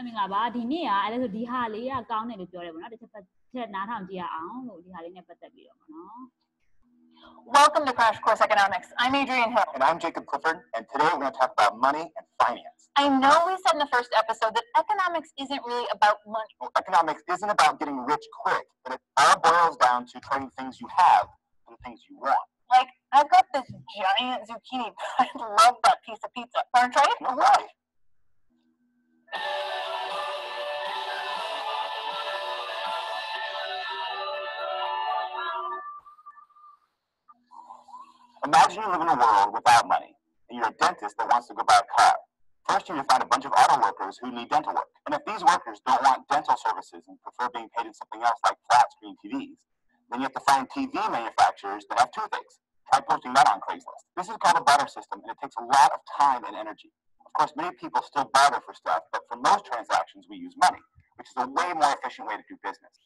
အမင်္ဂလာပါဒီနေ့ကအဲ့ဒါဆိုဒီဟာလေးကကောင်းတယ်လို့ပြောတယ်ပေါ့နော်တစ်ချက်နားထောင်ကြည့်ရအောင်လို့ဒီဟာလေးနဲ့ပတ်သက်ပြီးတော့ပေါ့နော် Welcome to Crash Course Economics. I'm Adrienne Hill. And I'm Jacob Clifford, and today we're going to talk about money and finance. I know we said in the first episode that economics isn't really about money. Well, economics isn't about getting rich quick, but it all boils down to trading things you have for the things you want. Like, I've got this giant zucchini, but I love that piece of pizza. Want to try it? No way. Imagine you live in a world without money, and you're a dentist that wants to go buy a car. First, you find a bunch of auto workers who need dental work. And if these workers don't want dental services and prefer being paid in something else like flat-screen TVs, then you have to find TV manufacturers that have toothaches. Try posting that on Craigslist. This is called a barter system, and it takes a lot of time and energy. Of course, many people still barter for stuff, but for most transactions, we use money, which is a way more efficient way to do business.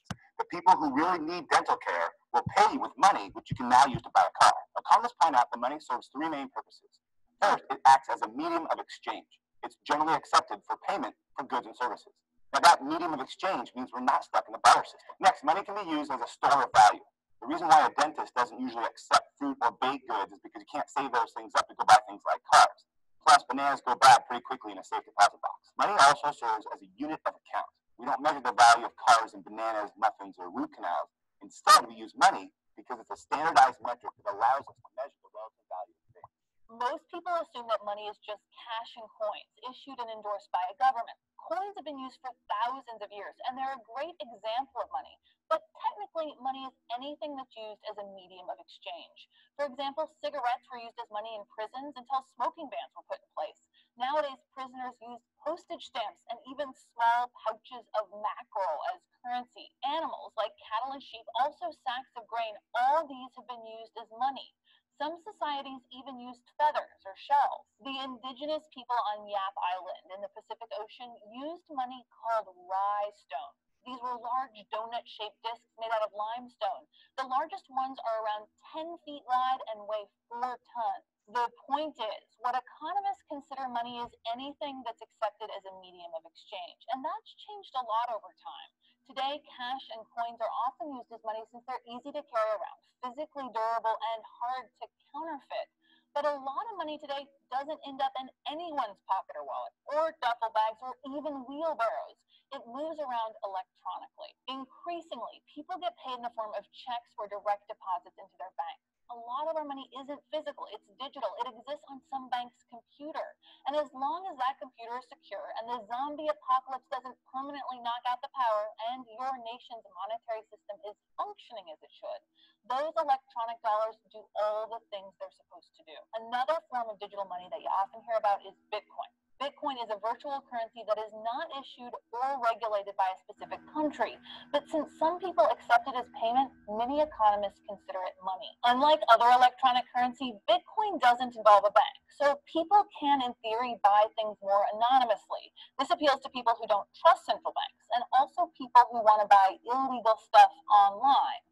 The people who really need dental care will pay you with money, which you can now use to buy a car. Economists point out that money serves three main purposes. First, it acts as a medium of exchange. It's generally accepted for payment for goods and services. Now, that medium of exchange means we're not stuck in the barter system. Next, money can be used as a store of value. The reason why a dentist doesn't usually accept fruit or baked goods is because you can't save those things up to go buy things like cars. Plus, bananas go bad pretty quickly in a safe deposit box. Money also serves as a unit of account. We don't measure the value of cars and bananas, muffins, or root canals. Instead, we use money because it's a standardized metric that allows us to measure the relative value of things. Most people assume that money is just cash and coins issued and endorsed by a government. Coins have been used for thousands of years, and they're a great example of money. But technically, money is anything that's used as a medium of exchange. For example, cigarettes were used as money in prisons until smoking bans were put in place. Nowadays, prisoners use postage stamps and even small pouches of mackerel as currency. Animals like cattle and sheep, also sacks of grain, all these have been used as money. Some societies even used feathers or shells. The indigenous people on Yap Island in the Pacific Ocean used money called rye stone. These were large donut-shaped discs made out of limestone. The largest ones are around 10 feet wide and weigh 4 tons. The point is, what economists consider money is anything that's accepted as a medium of exchange, and that's changed a lot over time. Today, cash and coins are often used as money since they're easy to carry around, physically durable, and hard to counterfeit. But a lot of money today doesn't end up in anyone's pocket or wallet, or duffel bags, or even wheelbarrows. It moves around electronically. Increasingly, people get paid in the form of checks or direct deposits into their bank. A lot of our money isn't physical, it's digital. It exists on some bank's computer. And as long as that computer is secure and the zombie apocalypse doesn't permanently knock out the power and your nation's monetary system is functioning as it should, those electronic dollars do all the things they're supposed to do. Another form of digital money that you often hear about is Bitcoin. Bitcoin is a virtual currency that is not issued or regulated by a specific country. But since some people accept it as payment, many economists consider it money. Unlike other electronic currency, Bitcoin doesn't involve a bank. So people can, in theory, buy things more anonymously. This appeals to people who don't trust central banks and also people who want to buy illegal stuff online.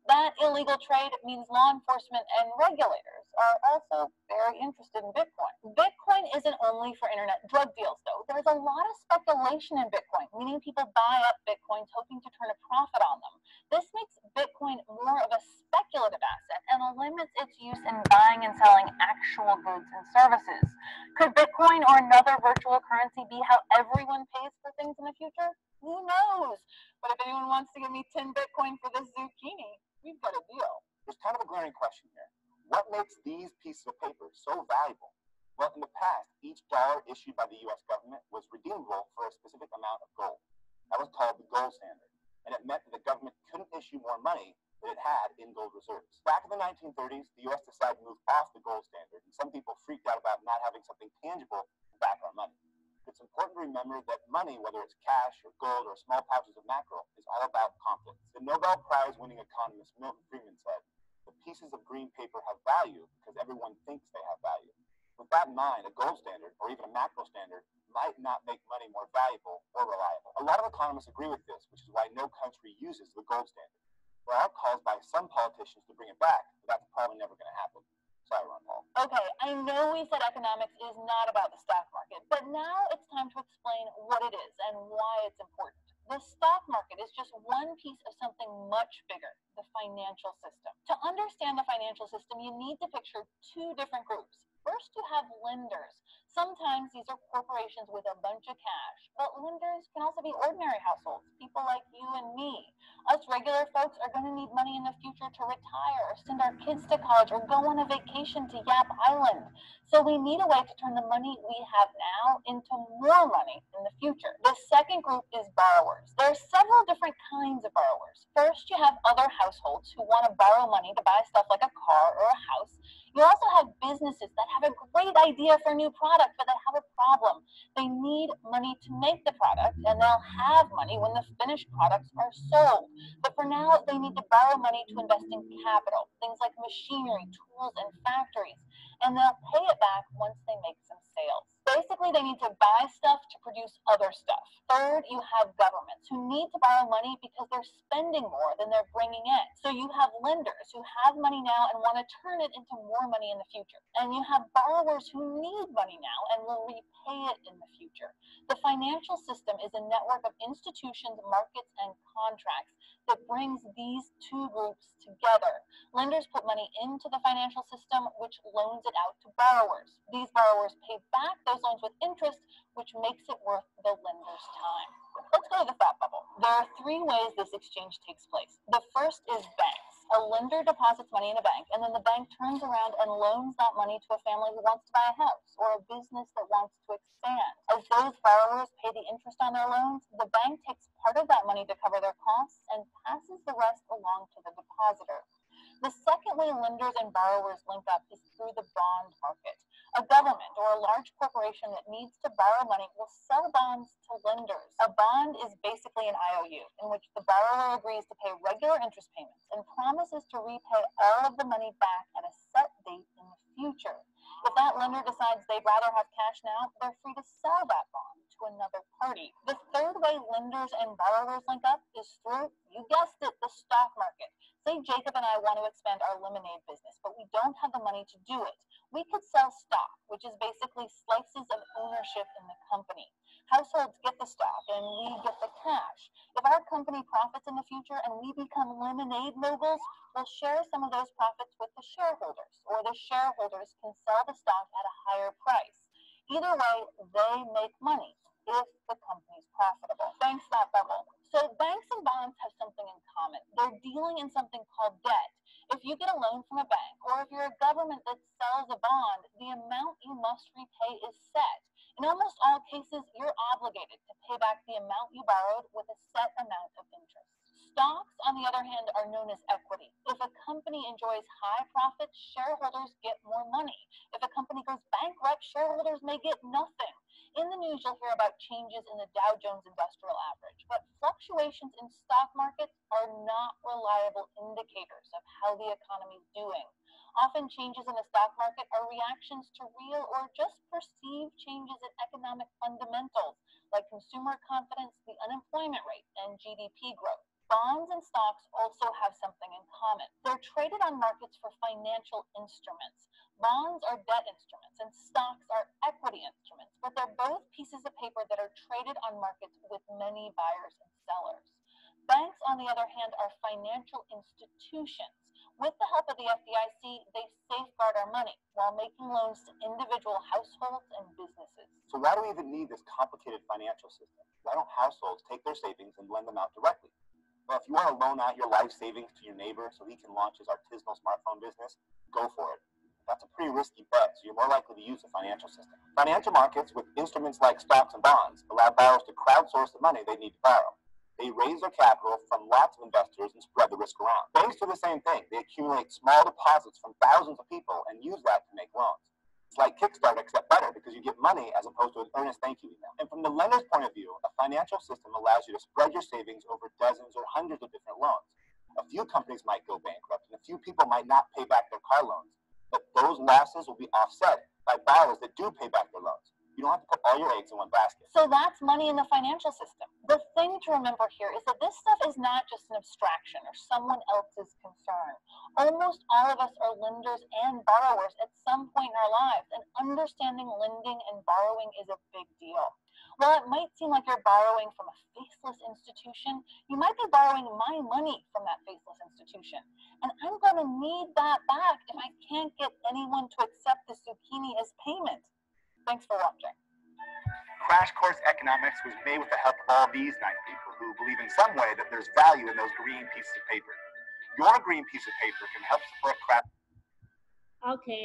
That illegal trade means law enforcement and regulators are also very interested in Bitcoin. Bitcoin isn't only for internet drug deals, though. There's a lot of speculation in Bitcoin, meaning people buy up Bitcoins hoping to turn a profit on them. This makes Bitcoin more of a speculative asset and limits its use in buying and selling actual goods and services. Could Bitcoin or another virtual currency be how everyone pays for things in the future? Who knows? But if anyone wants to give me 10 Bitcoin for this zucchini, we've got a deal. There's kind of a glaring question here. What makes these pieces of paper so valuable? Well, in the past, each dollar issued by the U.S. government was redeemable for a specific amount of gold. That was called the gold standard, and it meant that the government couldn't issue more money than it had in gold reserves. Back in the 1930s, the U.S. decided to move off the gold standard, and some people freaked out about not having something tangible to back our money. It's important to remember that money, whether it's cash or gold or small pouches of mackerel, is all about confidence. The Nobel Prize-winning economist Milton Friedman said, "The pieces of green paper have value because everyone thinks they have value." With that in mind, a gold standard or even a mackerel standard might not make money more valuable or reliable. A lot of economists agree with this, which is why no country uses the gold standard. There are calls by some politicians to bring it back, but that's probably never going to happen. Sorry, Ron Paul. Okay, I know we said economics is not about the stock market, but now it's time to explain what it is and why it's important. The stock market is just one piece of something much bigger, the financial system. To understand the financial system, you need to picture two different groups. First, you have lenders. Sometimes these are corporations with a bunch of cash, but lenders can also be ordinary households, people like you and me. Us regular folks are going to need money in the future to retire, or send our kids to college, or go on a vacation to Yap Island. So we need a way to turn the money we have now into more money in the future. The second group is borrowers. There are several different kinds of borrowers. First, you have other households who want to borrow money to buy stuff like a car or a house. You also have businesses that have a great idea for a new product, but they have a problem. They need money to make the product, and they'll have money when the finished products are sold. But for now, they need to borrow money to invest in capital, things like machinery, tools, and factories, and they'll pay it back once they make some sales. Basically, they need to buy stuff to produce other stuff. Third, you have governments who need to borrow money because they're spending more than they're bringing in. So you have lenders who have money now and want to turn it into more money in the future. And you have borrowers who need money now and will repay it in the future. The financial system is a network of institutions, markets, and contracts that brings these two groups together. Lenders put money into the financial system, which loans it out to borrowers. These borrowers pay back those loans with interest, which makes it worth the lender's time. Let's go to the thought bubble. There are three ways this exchange takes place. The first is banks. A lender deposits money in a bank, and then the bank turns around and loans that money to a family who wants to buy a house or a business that wants to expand. As those borrowers pay the interest on their loans, the bank takes part of that money to cover their costs and passes the rest along to the depositor. The second way lenders and borrowers link up is through the bond market. A government or a large corporation that needs to borrow money will sell bonds to lenders. A bond is basically an IOU in which the borrower agrees to pay regular interest payments and promises to repay all of the money back at a set date in the future. If that lender decides they'd rather have cash now, they're free to sell that bond to another party. The third way lenders and borrowers link up is through, you guessed it, the stock market. Say Jacob and I want to expand our lemonade business, but we don't have the money to do it. We could sell stock, which is basically slices of ownership in the company. Households get the stock and we get the cash. If our company profits in the future and we become lemonade moguls, we'll share some of those profits with the shareholders, or the shareholders can sell the stock at a higher price. Either way, they make money if the company's profitable. Thanks, that bubble. So banks and bonds have something in common. They're dealing in something called debt. If you get a loan from a bank, or if you're a government that sells a bond, the amount you must repay is set. In almost all cases, you're obligated to pay back the amount you borrowed with a set amount of interest. Stocks, on the other hand, are known as equity. If a company enjoys high profits, shareholders get more money. If a company goes bankrupt, shareholders may get nothing. In the news, you'll hear about changes in the Dow Jones Industrial Average, but fluctuations in stock markets are not reliable indicators of how the economy is doing. Often changes in the stock market are reactions to real or just perceived changes in economic fundamentals, like consumer confidence, the unemployment rate, and GDP growth. Bonds and stocks also have something in common. They're traded on markets for financial instruments. Bonds are debt instruments and stocks are equity instruments, but they're both pieces of paper that are traded on markets with many buyers and sellers. Banks, on the other hand, are financial institutions. With the help of the FDIC, they safeguard our money while making loans to individual households and businesses. So why do we even need this complicated financial system? Why don't households take their savings and lend them out directly? Well, if you want to loan out your life savings to your neighbor so he can launch his artisanal smartphone business, go for it. That's a pretty risky bet, so you're more likely to use the financial system. Financial markets with instruments like stocks and bonds allow borrowers to crowdsource the money they need to borrow. They raise their capital from lots of investors and spread the risk around. Banks do the same thing. They accumulate small deposits from thousands of people and use that to make loans. It's like Kickstarter, except better, because you get money as opposed to an earnest thank you email. And from the lender's point of view, a financial system allows you to spread your savings over dozens or hundreds of different loans. A few companies might go bankrupt, and a few people might not pay back their car loans, but those losses will be offset by borrowers that do pay back their loans. You don't have to put all your eggs in one basket. So that's money in the financial system. The thing to remember here is that this stuff is not just an abstraction or someone else's concern. Almost all of us are lenders and borrowers at some point in our lives, and understanding lending and borrowing is a big deal. While it might seem like you're borrowing from a faceless institution, you might be borrowing my money from that faceless institution. And I'm going to need that back if I can't get anyone to accept the zucchini as payment. Thanks for watching. Crash Course Economics was made with the help of all these nice people who believe in some way that there's value in those green pieces of paper. Your green piece of paper can help support craft. Okay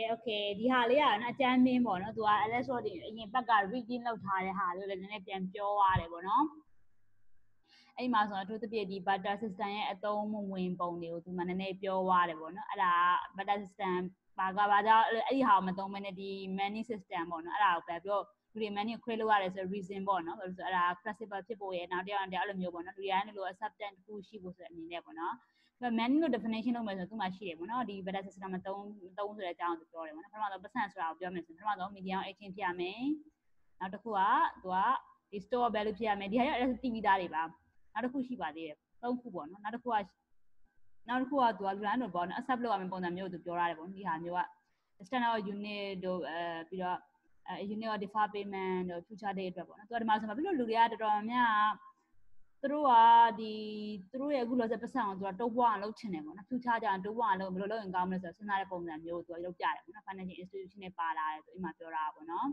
ဒီဟာလေးကအကျမ်းမင်းပေါ့နော်သူကအဲ့လဲဆိုတော့အရင်ဘက်က reading လောက်ထားတဲ့ဟာလို့လည်းနည်းနည်းပြန်ပြောရတယ်ပေါ့နော်အဲ့မှာဆိုတော့အထူးသဖြင့်ဒီ butter system ရဲ့အသုံးဝင်ပုံတွေကိုသူမှနည်းနည်းပြောရတယ်ပေါ့နော်အဲ့ဒါ butter system ဘာကြောင့်အဲ့ဒီဟာကိုမသုံးဘဲနဲ့ဒီ money system ပေါ့နော်အဲ့ဒါကိုပဲပြောလူတွေ money ကို create လုပ်ရတယ်ဆို reason ပေါ့နော်ဘာလို့ဆိုအဲ့ဒါ flexible ဖြစ်ဖို့ရဲ့နောက်တစ်ယောက်အဲ့လိုမျိုးပေါ့နော်လူတွေကလည်းလို့ acceptance တစ်ခုရှိဖို့ဆိုတဲ့အနေနဲ့ပေါ့နော်money လို့ definition လုပ်မယ်ဆိုတော့သူ့မှာရှိတယ်ပေါ့နော်ဒီ butter system မသုံးဆိုတဲ့အကြောင်းကိုပြောတယ်ပေါ့နော်ပထမဆုံးပတ်စံဆိုတာကိုပြောမယ်ဆိုရင်ပထမဆုံး medium exchange ဖြစ်ရမယ်နောက်တစ်ခုကသူကဒီ store value ဖြစ်ရမယ်ဒီဟာရ tv သားတွေပါနောက်တစ်ခုရှိပါသေးတယ်၃ခုပေါ့နော်နောက်တစ်ခုကသူကလူတိုင်းတို့ပေါ့နော် accept လုပ်ရမယ့်ပုံစံမျိုးကိုသူပြောရတယ်ပေါ့ဒီဟာမျိုးက standard unit တို့ပြီးတော့unit of deferred payment တို့ future date အတွက်ပေါ့နော်သူကဒီမှာဆိုမှပြီးလို့လူတွေကတော်တော်များသူတို့ရဲ့အခုလောဆယ်ပတ်စံကိုသူကတုပ်ပွားအောင်လုပ်ချင်တယ်ပေါ့နော် future ကျရင်တုပ်ပွားအောင်လုပ်ဘယ်လိုလုပ်ရင်ကောင်းမလဲဆိုတော့စဉ်းစားတဲ့ပုံစံမျိုးကိုသူကလုပ်ပြတယ်ပေါ့နော် financial institution နဲ့ပါလာတယ်ဆိုအိမ်မှာပြောတာပေါ့နော်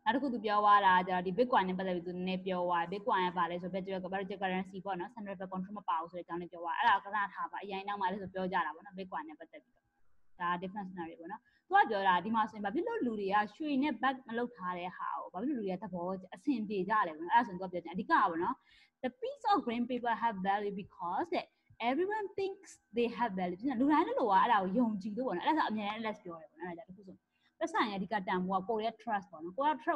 နောက်တစ်ခုသူပြောသွားတာကျတော့ဒီ Bitcoin နဲ့ပတ်သက်ပြီးသူနည်းနည်းပြောသွားတယ် Bitcoin ကပါလဲဆို virtual currency ပေါ့နော် central bank control မပါဘူးဆိုတဲ့အကြောင်းလေးပြောသွားအဲ့ဒါကစားထားပါအရင်နောက်မှလည်းဆိုပြောကြတာပေါ့နော် Bitcoin နဲ့ပတ်သက်ပြီးဒါ different scenario ပေါ့နော်သူကပြောတာဒီမှာဆိုရင်ဘာဖြစ်လို့လူတွေကရွှေနဲ့ back မလုပ်ထားတဲ့ဟာကိုဘာဖြစ်လို့လူတွေကသဘောအဆင်ပြေကြတယ်ပေါ့နော်အဲ့ဒါဆိုရင်သူကပြောချင်အဓိကပေါ့နော်the piece of green paper have value because that everyone thinks they have value လူတိုင်းလည်းလို့ကအဲ့ဒါကိုယုံကြည်လို့ပေါ့နော်အဲ့ဒါဆိုအမြဲတမ်း let's ပြောတယ်ပေါ့နော်အဲ့ဒါတခုဆိုပတ်စံရဲ့အဓိကတန်ဖိုးကကိုယ့်ရဲ့ trust ပေါ့နော်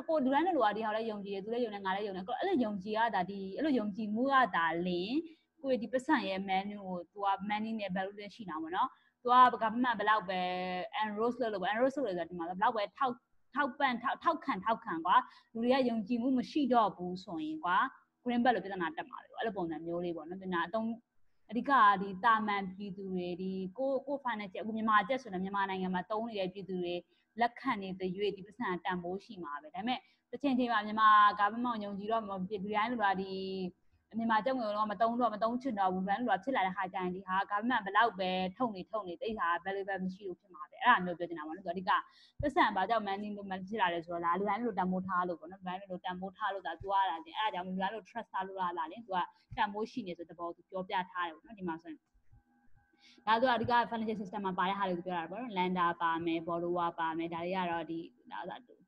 ကိုလူတိုင်းလည်းလို့ကဒီဟာလည်းယုံကြည်တယ်သူလည်းယုံတယ်ငါလည်းယုံတယ်အဲ့လိုယုံကြည်ရတာဒီအဲ့လိုယုံကြည်မှုကဒါလင်းကိုယ့်ဒီပတ်စံရဲ့ menu ကိုသူက money နဲ့ value နဲ့ရှိနေတာပေါ့နော်သူက government ဘယ်လောက်ပဲ enrose လုပ်လို့ပဲ enrose လုပ်လို့ဆိုတာဒီမှာဘယ်လောက်ပဲထောက်ခံကွာလူတွေကယုံကြည်မှုမရှိတော့ဘူးဆိုရင်ကွာ green belt လို့ပြဿနာတက်မှာပဲအဲ့လိုပုံစံမျိုးလေးပေါ့နော်ဒီနာအဓိကဒီတာမန်ပြည်သူတွေဒီကို financial အခုမြန်မာကျက်ဆိုတော့မြန်မာနိုင်ငံမှာတုံးနေတဲ့ပြည်သူတွေလက်ခံနေတဲ့ရွေးဒီပတ်စံတန်ဖိုးရှိမှာပဲဒါပေမဲ့တစ်ချိန်ချိန်မှာမြန်မာ government ယုံကြည်တော့ပြည်သူတိုင်းလို့ကဒီမြန်မာကျက်ငွေတော့မတုံးချင်တော့ဘူးဘယ်လိုဖြစ်လာတဲ့ခါကျရင်ဒီဟာ government ဘယ်လောက်ပဲထုတ်နေတိတ်ဟာ valuable မရှိလို့ဖြစ်မှာပဲအဲ့ဒါမျိုးပြောချင်တာပေါ့နော်ဆိုတော့အဓိကပတ်စံဘာကြောင့် money လို့ဖြစ်လာလဲဆိုတော့ဒါလူတိုင်းလို့တန်ဖိုးထားလို့ပေါ့နော်လူတိုင်းလို့တန်ဖိုးထားလို့ဒါသူကလာတယ်အဲ့ဒါကြောင့်လူတိုင်းလို့ trust ထားလို့လာတယ်သူကတန်ဖိုးရှိနေဆိုတဲ့ဘောသူပြောပြထားတယ်ပေါ့နော်ဒီမှာဆိုရင်ဒါဆိုအဓိက financial system မှာပါတဲ့ဟာတွေပြောတာပေါ့နော် lender ပါမယ် borrower ပါမယ်ဒါတွေကတော့ဒီ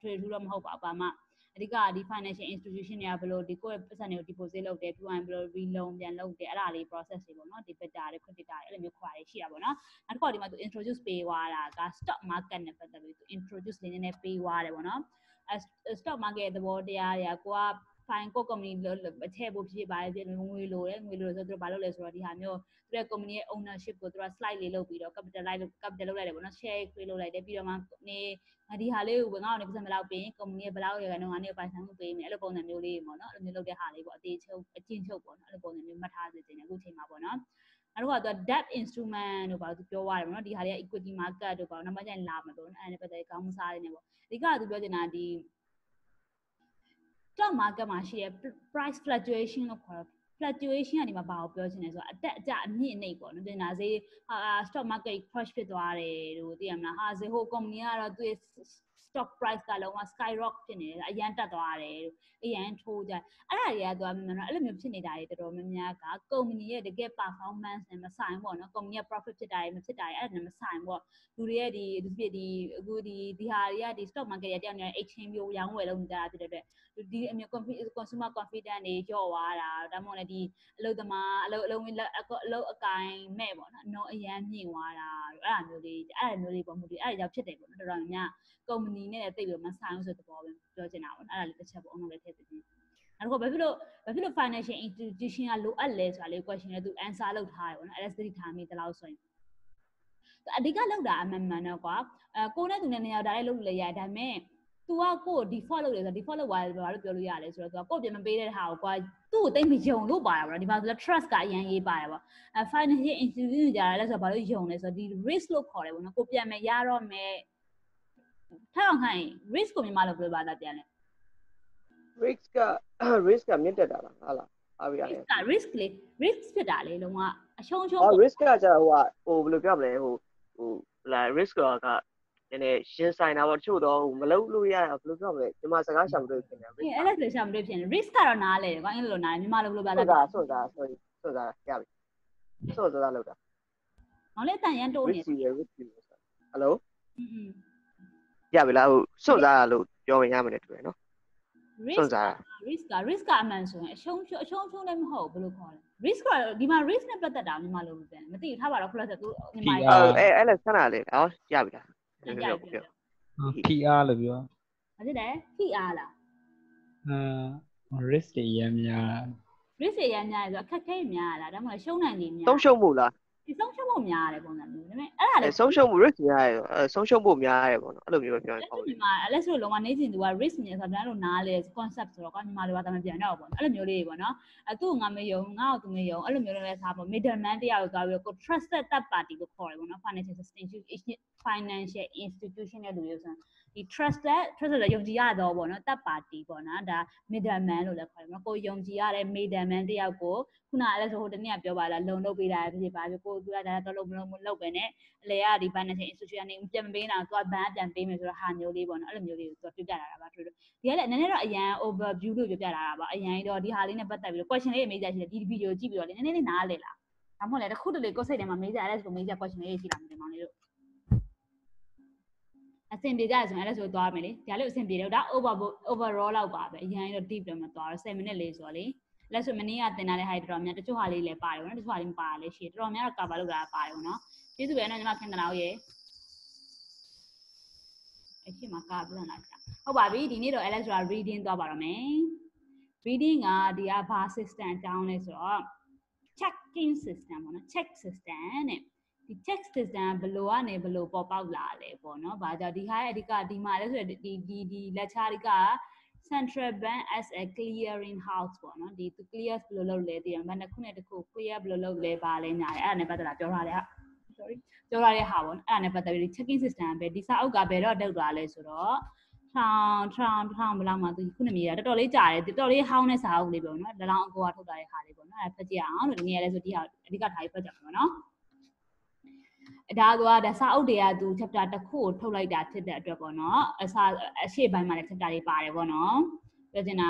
trade တော့မဟုတ်ပါဘူးပါမှအဓိကဒီ financial institution တွေကဘယ်လိုဒီကိုယ့်ရဲ့ပတ်စံတွေကို deposit လုပ်တယ်ပြီးရင်ဘယ်လို reloan ပြန်လုပ်တယ်အဲ့ဒါလေး process တွေပေါ့နော်ဒီ beta တွေ credit တွေအဲ့လိုမျိုးခေါ်ရရှိတာပေါ့နော်နောက်တစ်ခါဒီမှာသူ introduce ပေးသွားတာက stock market နဲ့ပတ်သက်ပြီးသူ introduce လေးနည်းနည်းပေးသွားတယ်ပေါ့နော်stock market ရဲ့သဘောတရားတွေကကိုက fine ကို company အထည့်ဖို့ဖြစ်ပါလေငွေလိုတယ်ဆိုတော့သူတို့ဘာလုပ်လဲဆိုတော့ဒီဟာမျိုးသူရဲ့ company ရဲ့ ownership ကိုသူက slide လေးလုပ်ပြီးတော့ capital လုပ်လိုက်တယ်ပေါ့နော် share ခွေးလုပ်လိုက်တယ်ပြီးတော့မှဒီဟာလေးကိုငါ့ကိုနေပတ်စံဘယ်လောက်ပေးရင် company ရဲ့ဘယ်လောက်ရတော့ငါနေပိုင်ဆိုင်မှုပေးမယ်အဲ့လိုပုံစံမျိုးလေးပေါ့နော်အဲ့လိုမျိုးလုပ်တဲ့ဟာလေးပေါ့အကျဉ်းချုပ်ပေါ့နော်အဲ့လိုပုံစံမျိုးမှတ်ထားစေချင်တယ်အခုချိန်မှာပေါ့နော်နောက်တစ်ခုက debt instrument တို့ပါသူပြောသွားတယ်ပေါ့နော်ဒီဟာလေးက equity market တို့ပါနောက်မှကျရင်လာမှာပေါ့နော်အဲ့ဒါနဲ့ပတ်သက်ကောင်းစားနေတယ်ပေါ့အဓိကသူပြောချင်တာဒီ stock market မှာရှိတဲ့ price fluctuation လို့ခေါ်တော့ fluctuation ကနေမှာဘာကိုပြောချင်လဲဆိုတော့အတက်အကျအမြင့်အနှိမ့်ပေါ့နော်တင်တာဈေးstock market crash ဖြစ်သွားတယ်လို့သိရမလားဈေးဟို company ကတော့သူ့ရဲ့ stock price ကလုံးဝ skyrocket ဖြစ်နေတယ်အရန်တက်သွားတယ်လို့အရန်ထိုးကြအဲ့ဒါတွေကသူကအဲ့လိုမျိုးဖြစ်နေတာတွေတော်တော်များများက company ရဲ့တကယ် performance နဲ့မဆိုင်ပေါ့နော် company ရဲ့ profit ဖြစ်တာတွေမဖြစ်တာတွေအဲ့ဒါနဲ့မဆိုင်ပေါ့လူတွေရဲ့ဒီအခုဒီဟာတွေကဒီ stock market ရဲ့တယောက်နဲ့ exchange မျိုးရောင်းဝယ်လုပ်နေကြတာဖြစ်တဲ့အတွက်ဒီအမျိုး consumer confidence တွေကြော့သွားတာဒါမှမဟုတ်လည်းဒီအလုပ်သမားအလုပ်အကိုင်မဲ့ပေါ့နော်နော်အရန်မြင့်သွားတာအဲ့ဒါမျိုးလေးပုံမှုတွေအဲ့ဒါကြောင့်ဖြစ်တယ်ပေါ့နော်တော်တော်များ company နဲ့တိတ်ပြီးမဆိုင်ဘူးဆိုတဲ့ဘောပဲပြောချင်တာပေါ့အဲ့ဒါလေးတစ်ချက်ပေါ့အောင်လို့လည်းထည့်သွင်းနောက်တော့ဘာဖြစ်လို့ financial institution ကလိုအပ်လဲဆိုတာလေး question လေးသူ answer လုပ်ထားတယ်ပေါ့နော်အဲ့ဒါစတိထားမိတလောက်ဆိုရင်အဓိကလောက်တာအမှန်မှန်တော့ကွာကိုနဲ့သူနဲ့နေရာဒါလေးလုပ်လို့လည်းရတယ်ဒါပေမဲ့ तू को default လုပ်တယ်ဆို default လုပ်သွားတယ်ဘာလို့ပြောလို့ရလဲဆိုတော့ तू ကိုပြန်မပေးတဲ့ဟာကိုကွာသူ့ကိုတိတ်မယုံလို့ပါတာပေါ့နော်ဒီမှာဆိုတော့ trust ကအရင်ရေးပါတယ်ပေါ့financial institution ကြတာလဲဆိုတော့ဘာလို့ယုံလဲဆိုတော့ဒီ risk လို့ခေါ်တယ်ပေါ့နော်ကိုပြန်မရတော့မယ်ထားအောင်ခိုင်း risk ကိုမြန်မာလို့ပြောပါလားပြန်လဲ risk ကမြင့်တက်တာလားဟာလားအားရရတယ် risk လေ risk ဖြစ်တာလေလုံးဝအရှုံး risk ကကြာဟိုဘယ်လိုပြောမလဲဟိုလာ risk ကနည်းနည်းရှင်းဆိုင်တာပေါ့တချို့တော့မလုပ်လို့ရတာဘယ်လိုပြောမလဲဒီမှာစကားရှာမလို့ဖြစ်နေ risk အဲ့ဒါဆိုရှာမလို့ဖြစ်နေ risk ကတော့နားလေကွာအင်္ဂလိပ်လိုနားမြန်မာလိုဘယ်လိုပြောလဲစွန့်စားရပြီစွန့်စားလောက်တာဟောလေတန်ရန်တိုးနေ risk ဟယ်လိုရပြီလားဟိုစွန့်စားရလို့ပြောရင်ရမယ်တူတယ်နော်စွန့်စား risk ကအမှန်ဆိုရင်အရှုံးလည်းမဟုတ်ဘူးဘယ်လိုခေါ်လဲ risk ကဒီမှာ risk နဲ့ပတ်သက်တာမြန်မာလိုပြန်မသိဘူးထားပါတော့ plus သူမြန်မာအဲ့လက်ဆန်းလာလေဟောရပြီလားPR လို့ပြောဘာဖြစ်လဲ PR လားrisk တွေရမ်းများ risk တွေရမ်းများဆိုအခက်ခဲများလားဒါမှမဟုတ်ရှုံးနိုင်နေများဆုံးရှုံးမှုလားဒီဆုံးရှုံးမှုများရတယ်ပုံစံမျိုးဒါပေမဲ့အဲ့ဒါလည်းဆုံးရှုံးမှု risk များရဆုံးရှုံးမှုများရတယ်ပေါ့နော်အဲ့လိုမျိုးပြောရင်ပေါ့ဒီမှာအဲ့ဆိုလုံးဝနေချင်းသူက risk မြင်ဆိုတာတို့နားလေ concept ဆိုတော့ကွာညီမတို့ကတမပြန်တော့ပေါ့အဲ့လိုမျိုးလေးပေါ့နော်အဲ့သူ့ငါမယုံငါ့ကိုသူမယုံအဲ့လိုမျိုးလေးလည်းစားပေါ့ middleman တရားကိုသွားပြီးတော့ trusted third party ကိုခေါ်တယ်ပေါ့နော် financial institution ရဲ့လူမျိုးဆိုဒီ trusted ယုံကြည်ရတော့ပေါ့နော် third party ပေါ့နော်ဒါ middleman လို့လည်းခေါ်တယ်ပေါ့နော်ကိုယုံကြည်ရတဲ့ middleman တယောက်ကိုခုနအဲ့ဆိုဟိုတနေ့ကပြောပါလားလုံလုပ်ပေးတာဖြစ်ပါပြီကိုသူကဒါတော့လုပ်ပဲနဲ့အလေကဒီ financial institution ကနေပြန်မပေးတာသူကဘဏ်ပြန်ပေးမယ်ဆိုတော့ဟာမျိုးလေးပေါ့နော်အဲ့လိုမျိုးလေးကိုသူပြပြလာတာပါသူတို့ဒီကလည်းနည်းနည်းတော့အရန် overview လို့ပြပြလာတာပါအရန်တော့ဒီဟာလေးနဲ့ပတ်သက်ပြီးတော့ question လေးမေးကြရှိတယ်ဒီ video ကြည့်ပြီးတော့နည်းနည်းလေးနားလေလားဒါမှမဟုတ်လေတစ်ခုတလေကိုယ်စိတ်ထဲမှာမေးကြအဲ့ဆိုမေးကြ question လေးရှိလာမယ်ဒီမောင်လေးတို့အဆင်ပြေကြရဆိုရင်အဲ့ဆိုသွားမယ်လေဒါလေးအဆင်ပြေတယ်ဒါ overall လောက်ပါပဲအရင်တော့ deep တော့မသွားတော့7 minute လေးဆိုတော့လေလက်ဆိုမနေ့ကတင်လာတဲ့ဟာတွေတော်တော်များတချို့ဟာလေးလည်းပါတယ်ဗောနော်တချို့ဟာလေးမပါလည်းရှိတယ်တော်တော်များတော့ cover လုပ်တာပါတယ်ဗောနော်ကျေးဇူးပဲနော်ညီမခင်တနာဦးရေအရှိမကပြန်လာကြဟုတ်ပါပြီဒီနေ့တော့ Alex ဆိုတာ reading သွားပါတော့မယ် reading ကဒီကဘာ system အကြောင်းလဲဆိုတော့ checking system ဗောနော် check system တဲ့ဒီ check system ဘယ်လိုကနေဘယ်လိုပေါ်ပေါက်လာလဲပေါ့နော်။ဘာကြောင့်ဒီဟာရဲ့အဓိကဒီမှာလဲဆိုတော့ဒီ lecture က central bank as a clearing house ပေါ့နော်။ဒီ clear ဘယ်လိုလုပ်လဲတည်ရမယ်။တစ်ခုနဲ့တစ်ခု clear ဘယ်လိုလုပ်လဲပါလဲညာတယ်။အဲ့ဒါနဲ့ပတ်သက်တာပြောထားတယ်ဟာ။ sorry ပြောထားတဲ့ဟာပေါ့နော်။အဲ့ဒါနဲ့ပတ်သက်ပြီး checking system ပဲဒီစာအုပ်ကဘယ်တော့တက်သွားလဲဆိုတော့ထောင်ဘယ်လောက်မှသူခုနှစ်မြေတာတော်တော်လေးကြာတယ်တော်တော်လေးဟောင်းတဲ့စာအုပ်လေးပေါ့နော်။ဒါလောက်အကိုကထုတ်လာတဲ့ဟာလေးပေါ့နော်။အဲ့ဒါဖတ်ကြည့်အောင်လို့ဒီနေ့လည်းဆိုဒီဟာအဓိကထားပြီးဖတ်ကြမှာပေါ့နော်။ဒါကစာအုပ်တွေကသူ chapter တစ်ခုကိုထုတ်လိုက်တာဖြစ်တဲ့အတွက်ပေါ့နော်အရှေ့ပိုင်းမှာလည်း chapter တွေပါတယ်ပေါ့နော်ပြောချင်တာ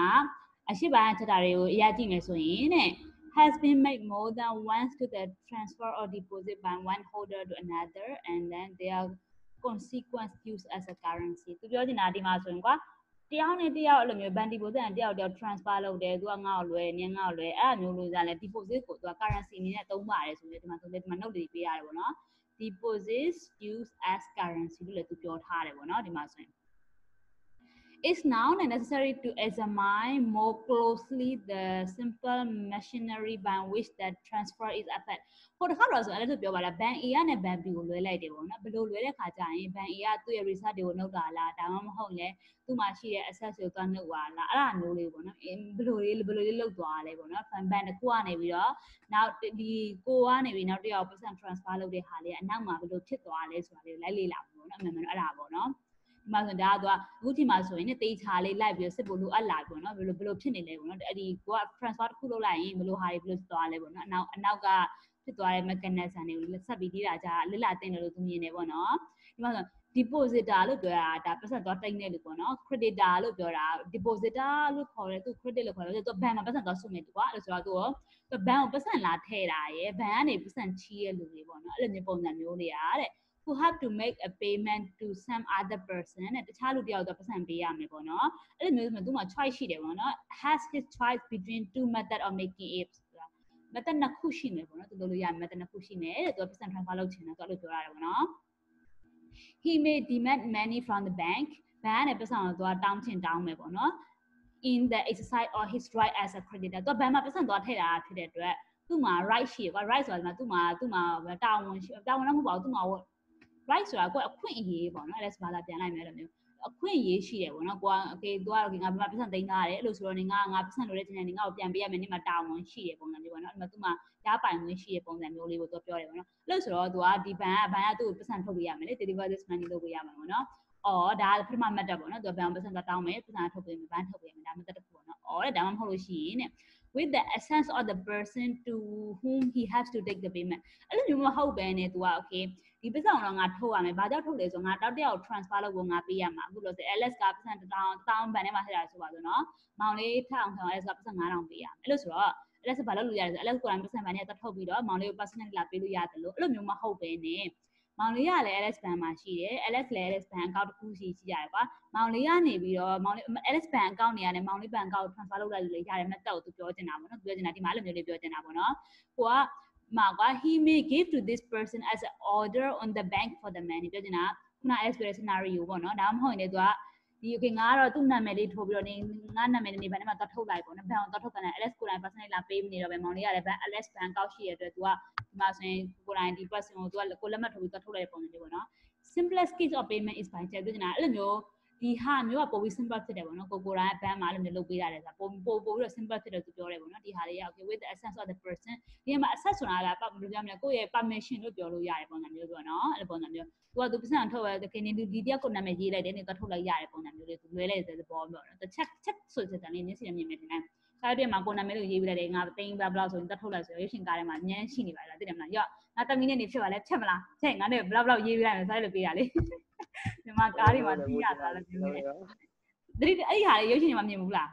အရှေ့ပိုင်း chapter တွေကိုအရာကြည့်မယ်ဆိုရင်တဲ့ has been made more than once to the transfer or deposit by one holder to another and then their consequence used as a currency သူပြောချင်တာဒီမှာဆိုရင်ကွာတယောက်နဲ့တယောက်အဲ့လိုမျိုး bank deposit နဲ့တယောက် transfer လုပ်တယ်သူကငါ့ကိုလွယ်နင်းငါ့ကိုလွယ်အဲ့လိုမျိုးလို့ကြာလဲ deposit ကိုသူက currency အနေနဲ့သုံးပါတယ်ဆိုရင်ဒီမှာဆိုလဲဒီမှာ note တွေပေးရတယ်ပေါ့နော်deposits used as currency လို့လည်းသူပြောထားတယ်ပေါ့နော်ဒီမှာဆိုရင် It's now necessary to examine more closely the simple machinery by which that transfer is effected ဟိုတစ်ခါတော့ဆိုအဲ့ဒါပြောပါလား bank A နဲ့ bank B ကိုလွှဲလိုက်တယ်ပေါ့နော်ဘယ်လိုလွှဲတဲ့ခါကျရင် bank A ကသူ့ရဲ့ research တွေကိုနှုတ်တာလားဒါမှမဟုတ်လဲသူ့မှာရှိတဲ့ access တွေကိုသွားနှုတ်ပါလားအဲ့ဒါမျိုးလေးပေါ့နော်ဘယ်လိုလေးလုပ်သွားလဲပေါ့နော် bank တစ်ခုကနေပြီးတော့နောက်ဒီကိုကနေပြီးနောက်တစ်ယောက် percent transfer လုပ်တဲ့ဟာလေးအနောက်မှာဘယ်လိုဖြစ်သွားလဲဆိုတာလေးလိုက်လေ့လာပေါ့နော်အမှန်မှန်အဲ့ဒါပေါ့နော်ဒီမှာဆိုဒါကအခုချိန်မှာဆိုရင်တေချာလေးလိုက်ပြီးစစ်ဖို့လိုအပ်လာပြီပေါ့နော်ဘယ်လိုဖြစ်နေလဲပေါ့နော်အဲ့ဒီကိုက transfer တစ်ခုလုပ်လိုက်ရင်ဘယ်လိုဟာတွေဘယ်လိုသွားလဲပေါ့နော်အနောက်ကဖြစ်သွားတဲ့ mechanism တွေကိုဆက်ပြီးလေ့လာကြလစ်လာတင်တယ်လို့သူမြင်နေပေါ့နော်ဒီမှာဆို depositor လို့ပြောတာဒါပတ်စံသွားတိတ်နေလို့ပေါ့နော် creditor လို့ပြောတာ depositor လို့ခေါ်တယ်သူ credit လို့ခေါ်တယ်သူဘဏ်မှာပတ်စံသွားစုနေတူကွာအဲ့ဆိုတော့သူဘဏ်ကိုပတ်စံလာထည့်တာရယ်ဘဏ်ကနေပတ်စံချီးရလူတွေပေါ့နော်အဲ့လိုမျိုးပုံစံမျိုးတွေကတဲ့ who have to make a payment to some other person တဲ့တခြားလူတယောက်တော့ပတ်စံပေးရမယ်ပေါ့နော်အဲ့လိုမျိုးဆိုသူမှာ choice ရှိတယ်ပေါ့နော် has his choice between two method of making it method နှစ်ခုရှိမယ်ပေါ့နော်သူတို့လို့ရ method နှစ်ခုရှိမယ်တဲ့သူကပတ်စံ transfer လုပ်ချင်တယ်သူအဲ့လိုပြောရတယ်ပေါ့နော် he may demand money from the bank ဘဏ်ကနေပတ်စံတော့သူကတောင်းချင်တောင်းမယ်ပေါ့နော် in the exercise or his right as a creditor သူကဘဏ်မှာပတ်စံသွားထည့်တာဖြစ်တဲ့အတွက်သူ့မှာ right ရှိရကွာ right ဆိုတာသူ့မှာတာဝန်တော့မဟုတ်ပါဘူးသူ့မှာright ဆိုတာကိုအခွင့်အရေးပေါ့နော်အဲ့ဒါစပါလာပြန်လိုက်မယ်လို့မျိုး အခွင့်အရေးရှိတယ်ပေါ့နော်ကိုက okay သူကတော့ငါဘာမှပတ်စံသိမ်းထားတယ်အဲ့လိုဆိုတော့ငါပတ်စံလို့တဲ့တင်နေငါ့ကိုပြန်ပေးရမယ်နေမှာတာဝန်ရှိတယ်ပုံစံမျိုးပေါ့နော်အဲ့မှာသူမှရပိုင်ခွင့်ရှိတဲ့ပုံစံမျိုးလေးကိုသူပြောတယ်ပေါ့နော်အဲ့လိုဆိုတော့သူကဒီဘန်ကသူ့ကိုပတ်စံထုတ်ပေးရမယ်လေ deliver this money လုပ်ပေးရမှာပေါ့နော်အော်ဒါပထမမှတ်တက်ပေါ့နော်သူကဘန်ပတ်စံတောင်းမယ်ပတ်စံထုတ်ပေးမယ်ဘန်ထုတ်ပေးမယ်ဒါမှတ်တက်တစ်ခုပေါ့နော်အော်တဲ့ဒါမှမဟုတ်လို့ရှိရင်တဲ့ with the essence of the person to whom he has to take the payment အဲ့လိုမျိုးမဟုတ်ပဲနဲ့သူက okay ဒီပတ်စံတော့ငါထုတ်ရမယ်ဘာကြောင့်ထုတ်လဲဆိုငါတောက်တယောက် transfer လုပ်ဖို့ငါပေးရမှာအခုလို့ဆို LS ကပတ်စံ1000ဘန်ထဲမှာထည့်တာဆိုပါဆိုနော်မောင်လေးထအောင်ဆောင် LS ကပတ်စံ9000ပေးရမယ်အဲ့လိုဆိုတော့ LS ဘာလုပ်လို့ရလဲဆို LS ကိုယ်တိုင်ပတ်စံဘန်ထဲတက်ထုတ်ပြီးတော့မောင်လေးကို personally လာပေးလို့ရတယ်လို့အဲ့လိုမျိုးမဟုတ်ပဲနဲ့မောင်လေးကလည်း LS ဘန်မှာရှိတယ် LS လည်း LS ဘန်အကောင့်တစ်ခုရှိရတယ်ကွာမောင်လေးကနေပြီးတော့မောင်လေး LS ဘန်အကောင့်နေရာနဲ့မောင်လေးဘန်အကောင့်ကို transfer လုပ်လိုက်လို့ရတယ် method ကိုသူပြောချင်တာပေါ့နော်ပြောချင်တာဒီမှာအဲ့လိုမျိုးလေးပြောချင်တာပေါ့နော်ကိုကမှာကွာ he may give to this person as an order on the bank for the money ပြောချင်တာခုန experience scenario ပေါ့နော်ဒါမှမဟုတ်ရင်လည်းသူကဒီ okay ငါကတော့သူ့နာမည်လေးထိုးပြီးတော့ငါနာမည်နေဘန်ထဲမှာသွားထုတ်လိုက်ပေါ့နော်ဘန်ကိုသွားထုတ်တယ် LS ကိုယ်တိုင် personally လာပေးနေတော့ပဲမောင်လေးကလည်းဘန် LS ဘန်အကောင့်ရှိရတဲ့အတွက်သူကဒီမှာဆိုရင်ကိုယ်တိုင်ဒီ person ကိုသူကကိုလက်မှတ်ထိုးပြီးသွားထုတ်လိုက်တဲ့ပုံစံမျိုးပေါ့နော် simplest case of payment is by check ပြောချင်တာအဲ့လိုမျိုးဒီဟာမျိုးကပိုပြီး simple ဖြစ်တယ်ပေါ့နော်ကိုယ်တိုင်ဘန်မှာအဲ့လိုမျိုးလုပ်ပေးရတယ်ဆိုတာပိုပြီးတော့ simple ဖြစ်တယ်သူပြောတယ်ပေါ့နော်ဒီဟာလေးက okay with the essence of the person ဒီမှာ access ဆိုတာကဘယ်လိုပြောမလဲကိုယ့်ရဲ့ permission လို့ပြောလို့ရတယ်ပုံစံမျိုးပေါ့နော်အဲ့လိုပုံစံမျိုးသူပတ်စံထုတ်ရတဲ့ခင်နေဒီတယောက်ကိုနာမည်ရေးလိုက်တယ်နေတော့ထုတ်လိုက်ရတဲ့ပုံစံမျိုးလေးသူလွဲလိုက်တဲ့သဘောပေါ့နော် check ဆိုတဲ့တန်းလေးနည်းစီမြင်မြင်နေစားတဲ့မှာကိုနာမည်လို့ရေးပြလိုက်တယ်ငါသိန်းဘလောက်ဆိုရင်တက်ထုတ်လိုက်ဆိုရုပ်ရှင်ကားထဲမှာအញ្ញမ်းရှိနေပါလားသိတယ်မလားရော့ငါတမီးနဲ့နေဖြစ်ပါလဲဖြတ်မလားချက်ငါနဲ့ဘလောက်ရေးပြလိုက်မယ်စားလို့ပေးရလေဒီမှာကားတွေမှာသိရတာလည်းပြောနေတယ်အဲ့ဒီဟာလေးရုပ်ရှင်တွေမှာမြင်ဘူးလာ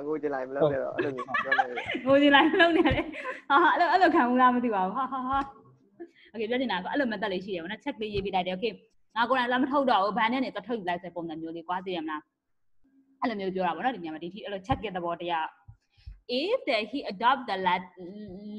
းငိုကြလိုက်မလို့တော့အဲ့လိုမျိုးပြောနေတယ်ငိုကြလိုက်မလို့နေတယ်ဟာအဲ့လိုခံဘူးလားမသိပါဘူးဟာโอเคပြောနေတာကအဲ့လို method လေးရှိတယ်ဗောနော် check လေးရေးပေးလိုက်တယ် okay ငါကိုယ်တိုင်လာမထုတ်တော့ဘူးဘန်နဲ့နေတော့ထုတ်ယူလိုက်တဲ့ပုံစံမျိုးလေးကွာသိရမလားအဲ့လိုမျိုးပြောတာဗောနော်ဒီညမှာဒီအဲ့လို check ရဲ့သဘောတရား if that he adopt the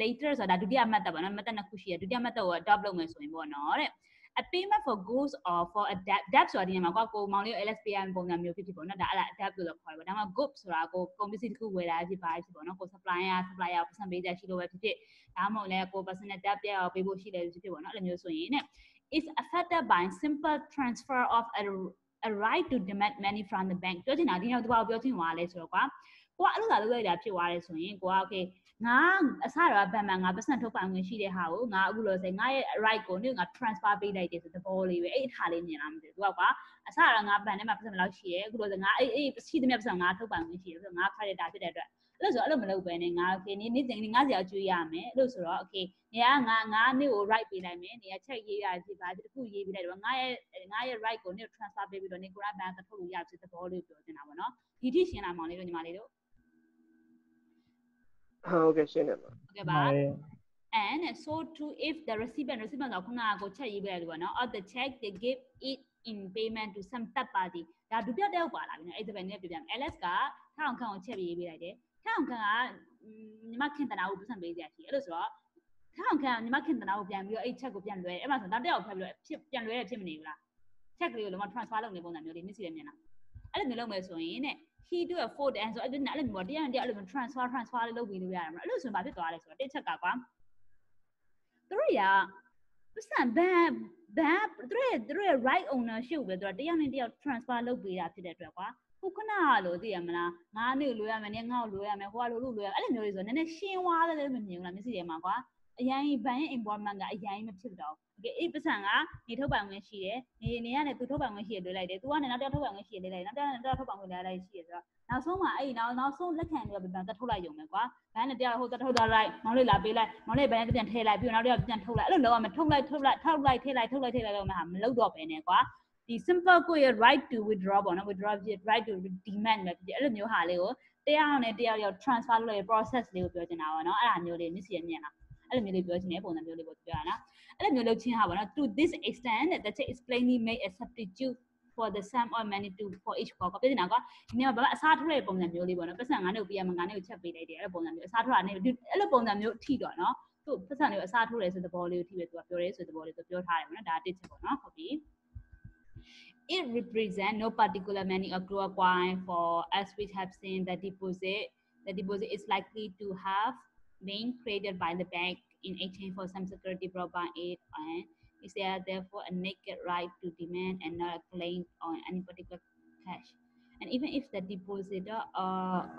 later ဆိုတာဒုတိယ method ဗောနော် method နှစ်ခုရှိတယ်ဒုတိယ method ကို adopt လုပ်မယ်ဆိုရင်ဗောနော်တဲ့ a payment for goods or for a debt ဆိုတာဒီမှာကိုမောင်လေးကို LS ပေးရမယ့်ပုံစံမျိုးဖြစ်ပေါ့နော်ဒါအဲ့ဒါ debt လို့ခေါ်တယ်ဗောဒါမှ goods ဆိုတာကိုကုန်ပစ္စည်းတစ်ခုဝယ်တာဖြစ်ပါဖြစ်ပေါ့နော်ကို supplier ကိုပတ်စံပေးကြရှိလို့ပဲဖြစ်ဒါမှမဟုတ်လည်းကို personal debt ပြအောင်ပေးဖို့ရှိတယ်ဖြစ်ပေါ့နော်အဲ့လိုမျိုးဆိုရင်တဲ့ is affected by simple transfer of a right to demand money from the bank ပြောချင်တာဒီနောက်သူကပြောချင်သွားလဲဆိုတော့ကွာကိုကအဲ့လိုလာလုပ်လိုက်တာဖြစ်သွားတယ်ဆိုရင်ကိုက okay ငါအစတော့ဘန်မှာငါပတ်စံထုတ်ပိုင်ခွင့်ရှိတဲ့ဟာကိုငါအခုလို့ဆိုငါရဲ့ right ကိုငါ transfer ပေးလိုက်တယ်ဆိုသဘောလေးပဲအဲ့အထားလေးမြင်လာမှမသိဘူးသူကကွာအစတော့ငါဘန်ထဲမှာပတ်စံဘယ်လောက်ရှိရဲအခုလို့ဆိုငါအဲ့ရှိသမျှပတ်စံငါထုတ်ပိုင်ခွင့်ရှိတယ်ဆိုငါ creditor ဖြစ်တဲ့အတွက်အဲ့လိုဆိုအဲ့လိုမလုပ်ပဲနဲ့ငါ okay နေ့စဉ်ငါစီအောင်ကျွေးရမယ်အဲ့လိုဆိုတော့ okay နေကငါနေ့ကို right ပေးလိုက်မယ်နေက check ရေးရဖြစ်ပါဒီတစ်ခုရေးပေးလိုက်တော့ငါရဲ့ right ကိုနေ့ transfer ပေးပြီးတော့နေကိုရဘန်ကထုတ်လို့ရဖြစ်သဘောလေးပြောနေတာပေါ့နော်ဒီထိရှင်းလာမောင်လေးတို့ညီမလေးတို့ဟုတ်ကဲ့ရှင်းတယ်ပါဟုတ်ကဲ့ပါ and so too if the recipient တော့ခုနကကိုချက်ရေးပေးတယ်ပေါ့နော် or the check they give it in payment to some third party ဒါဒုတိယတစ်ယောက်ပါလာပြီနော်အဲ့ဒီဘက်နဲ့ပြပြမယ် LS ကထောင်ခန့်ကိုချက်ရေးပေးလိုက်တယ်ထောင်ခန့်ကညီမခင်တနာကိုပတ်စံပေးကြရှိအဲ့လိုဆိုတော့ထောင်ခန့်ညီမခင်တနာကိုပြန်ပြီးတော့အဲ့ check ကိုပြန်လွှဲအဲ့မှာဆိုတော့တစ်ယောက်ဖက်ပြီးတော့ပြန်လွှဲရဖြစ်မနေဘူးလား check လေးကိုလုံးဝ transfer လုပ်နေပုံစံမျိုးလေးမျက်စိနဲ့မြင်လားအဲ့လိုမျိုးလုပ်မယ်ဆိုရင်တဲ့he do a forward and so အဲ့လိုမျိုးတရားအဲ့လိုမျိုး transfer လေးလုပ်ပြီးလို့ရတယ်မလားအဲ့လိုဆိုရင်ဘာဖြစ်သွားလဲဆိုတော့တစ်ချက်ကကွာသူတို့ကပတ်စံဘန်သူတို့ရဲ့ right ownership ပဲသူတို့တရားနဲ့တရား transfer လုပ်ပေးတာဖြစ်တဲ့အတွက်ကွာခုခဏလို့သိရမလားငါနေလိုရမယ်နေငါ့ကိုလိုရမယ်ဟိုကလိုရအဲ့လိုမျိုးလေးဆိုနည်းနည်းရှင်းသွားတယ်လည်းမမြင်ဘူးလားမျက်စိထဲမှာကွာအရင်ဘန်ရဲ့ involvement ကအရင်မဖြစ်တော့โอเคအဲ့ပတ်စံကနေထုတ်ပိုင်ခွင့်ရှိတယ်နေကနေသူထုတ်ပိုင်ခွင့်ရှိတယ်လွှဲလိုက်တယ်သူကနေနောက်တစ်ထုတ်ပိုင်ခွင့်ရှိတယ်လွှဲလိုက်နောက်တစ်ထုတ်ပိုင်ခွင့်လွှဲလိုက်ရှိတယ်ဆိုတော့နောက်ဆုံးမှာအဲ့နောက်ဆုံးလက်ခံပြီးတော့ဘန်ထုတ်လိုက်ရုံပဲကွာဘန်နဲ့တရားဟိုထုတ်သွားလိုက်မောင်လေးလာပေးလိုက်မောင်လေးဘန်နဲ့ပြန်ထည့်လိုက်ပြီးတော့နောက်တစ်ပြန်ထုတ်လိုက်အဲ့လိုလုပ်ရမယ်ထုတ်လိုက်ထည့်လိုက်လို့မလုပ်တော့ပဲနဲ့ကွာဒီ simple ကိုရဲ့ right to withdraw ပေါ့နော် withdraw right to demand ပဲဖြစ်အဲ့လိုမျိုးဟာလေးကိုတရားနဲ့တရားရောက် transfer လုပ်ရ process လေးကိုပြောချင်တာပါနော်အဲ့ဒါမျိုးလေးမျက်စိရမြင်လားအဲ့လိုမျိုးလေးပြောချင်တဲ့ပုံစံမျိုးလေးကိုပြောရတာအဲ့လိုမျိုးလုပ်ချင်းဟာပေါ့နော် to this extent that check is plainly made a substitute for the sum of money to for each call ပြောနေတာကဒီမှာဘာအစားထိုးတဲ့ပုံစံမျိုးလေးပေါ့နော်ပတ်စံငါးနဲ့ကိုပြရမှာငါနဲ့ကိုချက်ပေးလိုက်တယ်အဲ့လိုပုံစံမျိုးအစားထိုးတာနဲ့အဲ့လိုပုံစံမျိုးအထိတော့နော်သူပတ်စံလေးကိုအစားထိုးတယ်ဆိုတဲ့သဘောလေးကိုအထိပဲသူကပြောရဲဆိုတဲ့သဘောလေးသူပြောထားတယ်ပေါ့နော်ဒါတစ်ချက်ပေါ့နော်ဟုတ်ပြီIt represents no particular money accrual required for as we have seen the deposit is likely to have been created by the bank in exchange for some security brought by it and is there therefore a naked right to demand and not a claim on any particular cash. And even if the depositor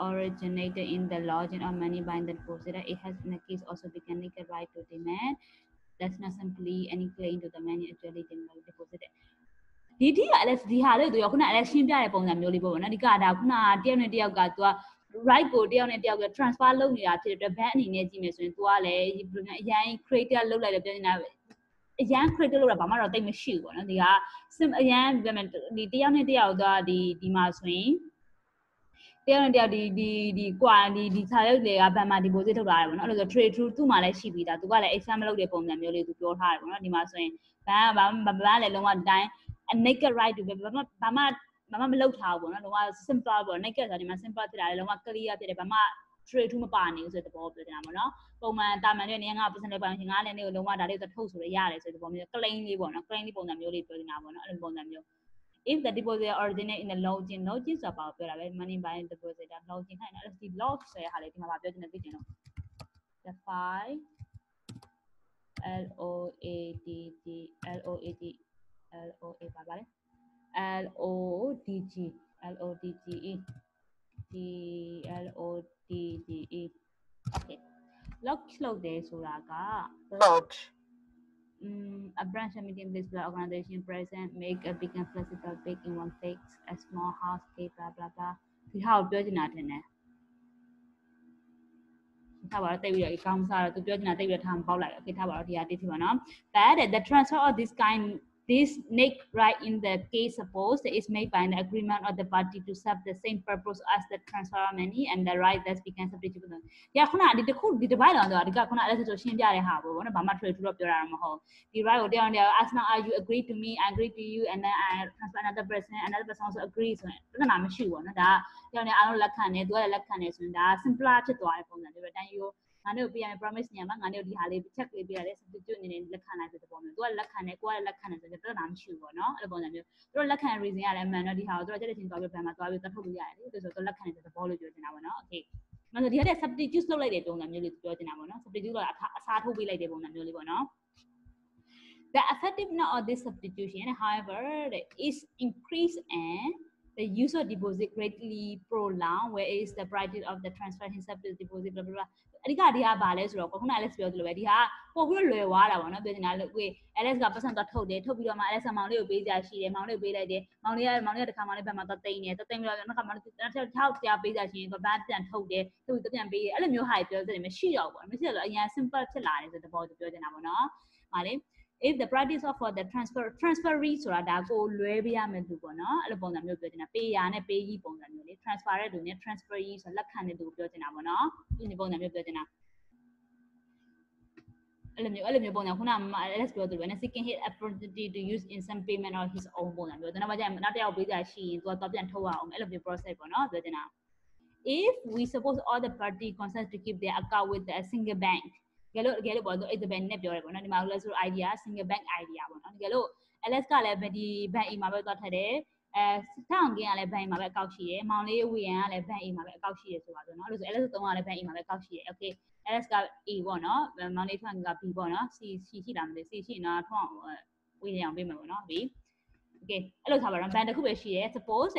originated in the lodging of money by the depositor, it has in the case also become naked right to demand. That's not simply any claim to the money actually deposited. ဒီတိကလည်းဒီဟာလေးတို့ခုနကလည်းရှင်းပြတဲ့ပုံစံမျိုးလေးပေါ့နော်ဒီကဒါခုနကတယောက်နဲ့တယောက်ကသူက right ကိုတယောက်နဲ့တယောက်က transfer လုပ်နေတာဖြစ်တဲ့အတွက် bank အနေနဲ့ကြည့်မယ်ဆိုရင် तू ကလည်းအရင် creator လုပ်လိုက်တယ်ပြောနေတာအရင် creator လုပ်တာဘာမှတော့တိတ်မရှိဘူးပေါ့နော်ဒီကအရင်ဒီတယောက်နဲ့တယောက်တော့ဒီမှာဆိုရင်တယောက်နဲ့တယောက်ဒီကွာဒီစာရုပ်တွေကဘဏ်မှာ deposit ထုတ်လာတယ်ပေါ့နော်အဲ့လိုဆို trade through သူ့မှာလည်းရှိပြီးသား तू ကလည်း exam လုပ်တဲ့ပုံစံမျိုးလေး तू ပြောထားတယ်ပေါ့နော်ဒီမှာဆိုရင်ဘဏ်ကလည်းလုံးဝတိုင်းa naked right တူပဲဘာမှမလုပ်ထားဘူးပေါ့နော်လုံးဝ simple ပေါ့ naked ဆိုတာဒီမှာ simple ဖြစ်တာလေလုံးဝ clear ဖြစ်တယ်ဘာမှ trade ထူးမပါနေဘူးဆိုတဲ့သဘောပြောနေတာပေါ့နော်ပုံမှန်တာမန်တွေနေငါ personal ပိုင်းရှင်ငါလည်းနေကိုလုံးဝဒါလေးတော့ထုတ်ဆိုရရတယ်ဆိုတဲ့သဘောမျိုး claim လေးပေါ့နော် claim လေးပုံစံမျိုးလေးပြောနေတာပေါ့နော်အဲ့လိုပုံစံမျိုး if the deposit originate in the lodging ဆိုတာဘာပြောတာလဲ money by depositor lodging ခိုင်းတယ်အဲ့ဒီ lodge ဆိုတဲ့ဟာလေးဒီမှာပြောချင်တယ်သိချင်တော့ the file LOADGပါပါလေLODGE okay lodge လုပ်တယ်ဆိုတာက lodge a branch meeting this organization present make a big and flexible big in one fix a small house cake blah blah blah ဒီဟာကိုပြောချင်တာတင်တယ်ထားပါတော့တိတ်ပြီးတော့အကောင်းစားတော့သူပြောချင်တာတိတ်ပြီးတော့ထားမပေါက်လိုက်okay ထားပါတော့ဒီဟာတိဖြစ်ပါနော် but the transfer of this naked right in the case suppose is made by an agreement of the party to serve the same purpose as the transfer of money and the right that becomes subject to them ခုနဒီတစ်ခုဒီတစ်ပိုင်းတော့ဒီကခုနအဲ့ဒါဆိုရှင်းပြတဲ့ဟာပေါ့နော်ဘာမှ trade တော့ပြောတာမဟုတ်ဒီ right ကိုတရားတရား as long as you agree to me I agree to you and then I transfer another person also agree ဆိုရင်ပြဿနာမရှိဘူးပေါ့နော်ဒါတရားတရားအားလုံးလက်ခံတယ်သူကလည်းလက်ခံတယ်ဆိုရင်ဒါ simple ဖြစ်သွားတဲ့ပုံစံမျိုးပဲတိုင်းယူငါတို့ပြရမယ် promise ညမှာငါတို့ဒီဟာလေး check လေးပြရတယ် substitute အနေနဲ့လက်ခံလိုက်တဲ့ပုံမျိုးသူကလက်ခံတယ်ကိုကလည်းလက်ခံတယ်ဆိုတော့ပြဿနာမရှိဘူးပေါ့နော်အဲ့လိုပုံစံမျိုးသူတို့လက်ခံ reason ရတယ်အမှန်တော့ဒီဟာကိုသူတို့ကြတဲ့ချင်းသွားပြီးဘယ်မှာသွားပြီးသွားထုတ်လို့ရတယ်လေဆိုတော့သူလက်ခံတဲ့သဘောလို့ပြောချင်တာပေါ့နော် okay မဆိုဒီဟာတဲ့ substitute လုပ်လိုက်တဲ့ပုံစံမျိုးလေးပြောချင်တာပေါ့နော် substitute ကအစားထိုးပေးလိုက်တဲ့ပုံစံမျိုးလေးပေါ့နော် The effectiveness of this substitution however is increased and the use of deposit greatly prolonged where is the priority of the transfer himself to deposit blah blah blah အဓိကဒီဟာဘာလဲဆိုတော့ခုန Alex ပြောသလိုပဲဒီဟာပို့ပြီးလွယ်သွားတာပေါ့နော်ပြောချင်တာလေ Alex ကပတ်စံတော့ထုတ်တယ်ထုတ်ပြီးတော့မှ Alex မောင်လေးကိုပေးကြရှိတယ်မောင်လေးကိုပေးလိုက်တယ်မောင်လေးကတစ်ခါမောင်လေးဘက်မှာတော့တိန်တယ်တိန်ပြီးတော့နောက်ခါမောင်လေးထောက်ပြပေးကြရှိရင်တော့ဘာပြန်ထုတ်တယ်သူပြန်ပေးတယ်အဲ့လိုမျိုးဟာပြောတယ်မရှိတော့ဘူးမရှိတော့အရင် simple ဖြစ်လာတယ်ဆိုတဲ့သဘောကိုပြောချင်တာပေါ့နော်ဟာလေif the practice of for the transferee ဆိုတာဒါကိုလွဲပေးရမယ်သူပေါ့နော်အဲ့လိုပုံစံမျိုးပြောချင်တာပေးရနဲ့ပေးကြီးပုံစံမျိုးလေ transfer တဲ့လူနဲ့ transferee ဆိုလက်ခံတဲ့သူကိုပြောချင်တာပေါ့နော်ဒီပုံစံမျိုးပြောချင်တာအဲ့လိုမျိုးပုံစံခုနက Alex ပြောသလိုပဲနဲ့ seeking his opportunity to use in some payment or his own ပုံစံမျိုးတော့မှကျရင်နောက်တစ်ယောက်ပေးကြရှိရင်သူကတော့ပြန်ထုတ်ရအောင်အဲ့လိုမျိုး process ပေါ့နော်ပြောချင်တာ if we suppose all the party consent to keep their account with a single bank တကယ်လို့ပေါ့သူအဲ့ဒီ bank နဲ့ပြောရဲပေါ့နော်ဒီမှာလို့ဆို idea single bank idea ပေါ့နော်တကယ်လို့ Alex ကလည်းဒီ bank A မှာပဲသွားထည့်တယ်ထောင်ကင်းကလည်း bank မှာပဲအကောက်ရှိတယ်မောင်လေးဝေရန်ကလည်း bank A မှာပဲအကောက်ရှိတယ်ဆိုပါတော့နော်အဲ့လိုဆို Alex 3ကလည်း bank A မှာပဲအကောက်ရှိတယ် okay Alex က A ပေါ့နော်မောင်လေးထွန်းက B ပေါ့နော် C ရှိလားမသိ C ရှိရင်တော့ထွန်းဝေရန်ပေးမယ်ပေါ့နော် B okay အဲ့လိုထားပါတော့ bank တစ်ခုပဲရှိတယ် suppose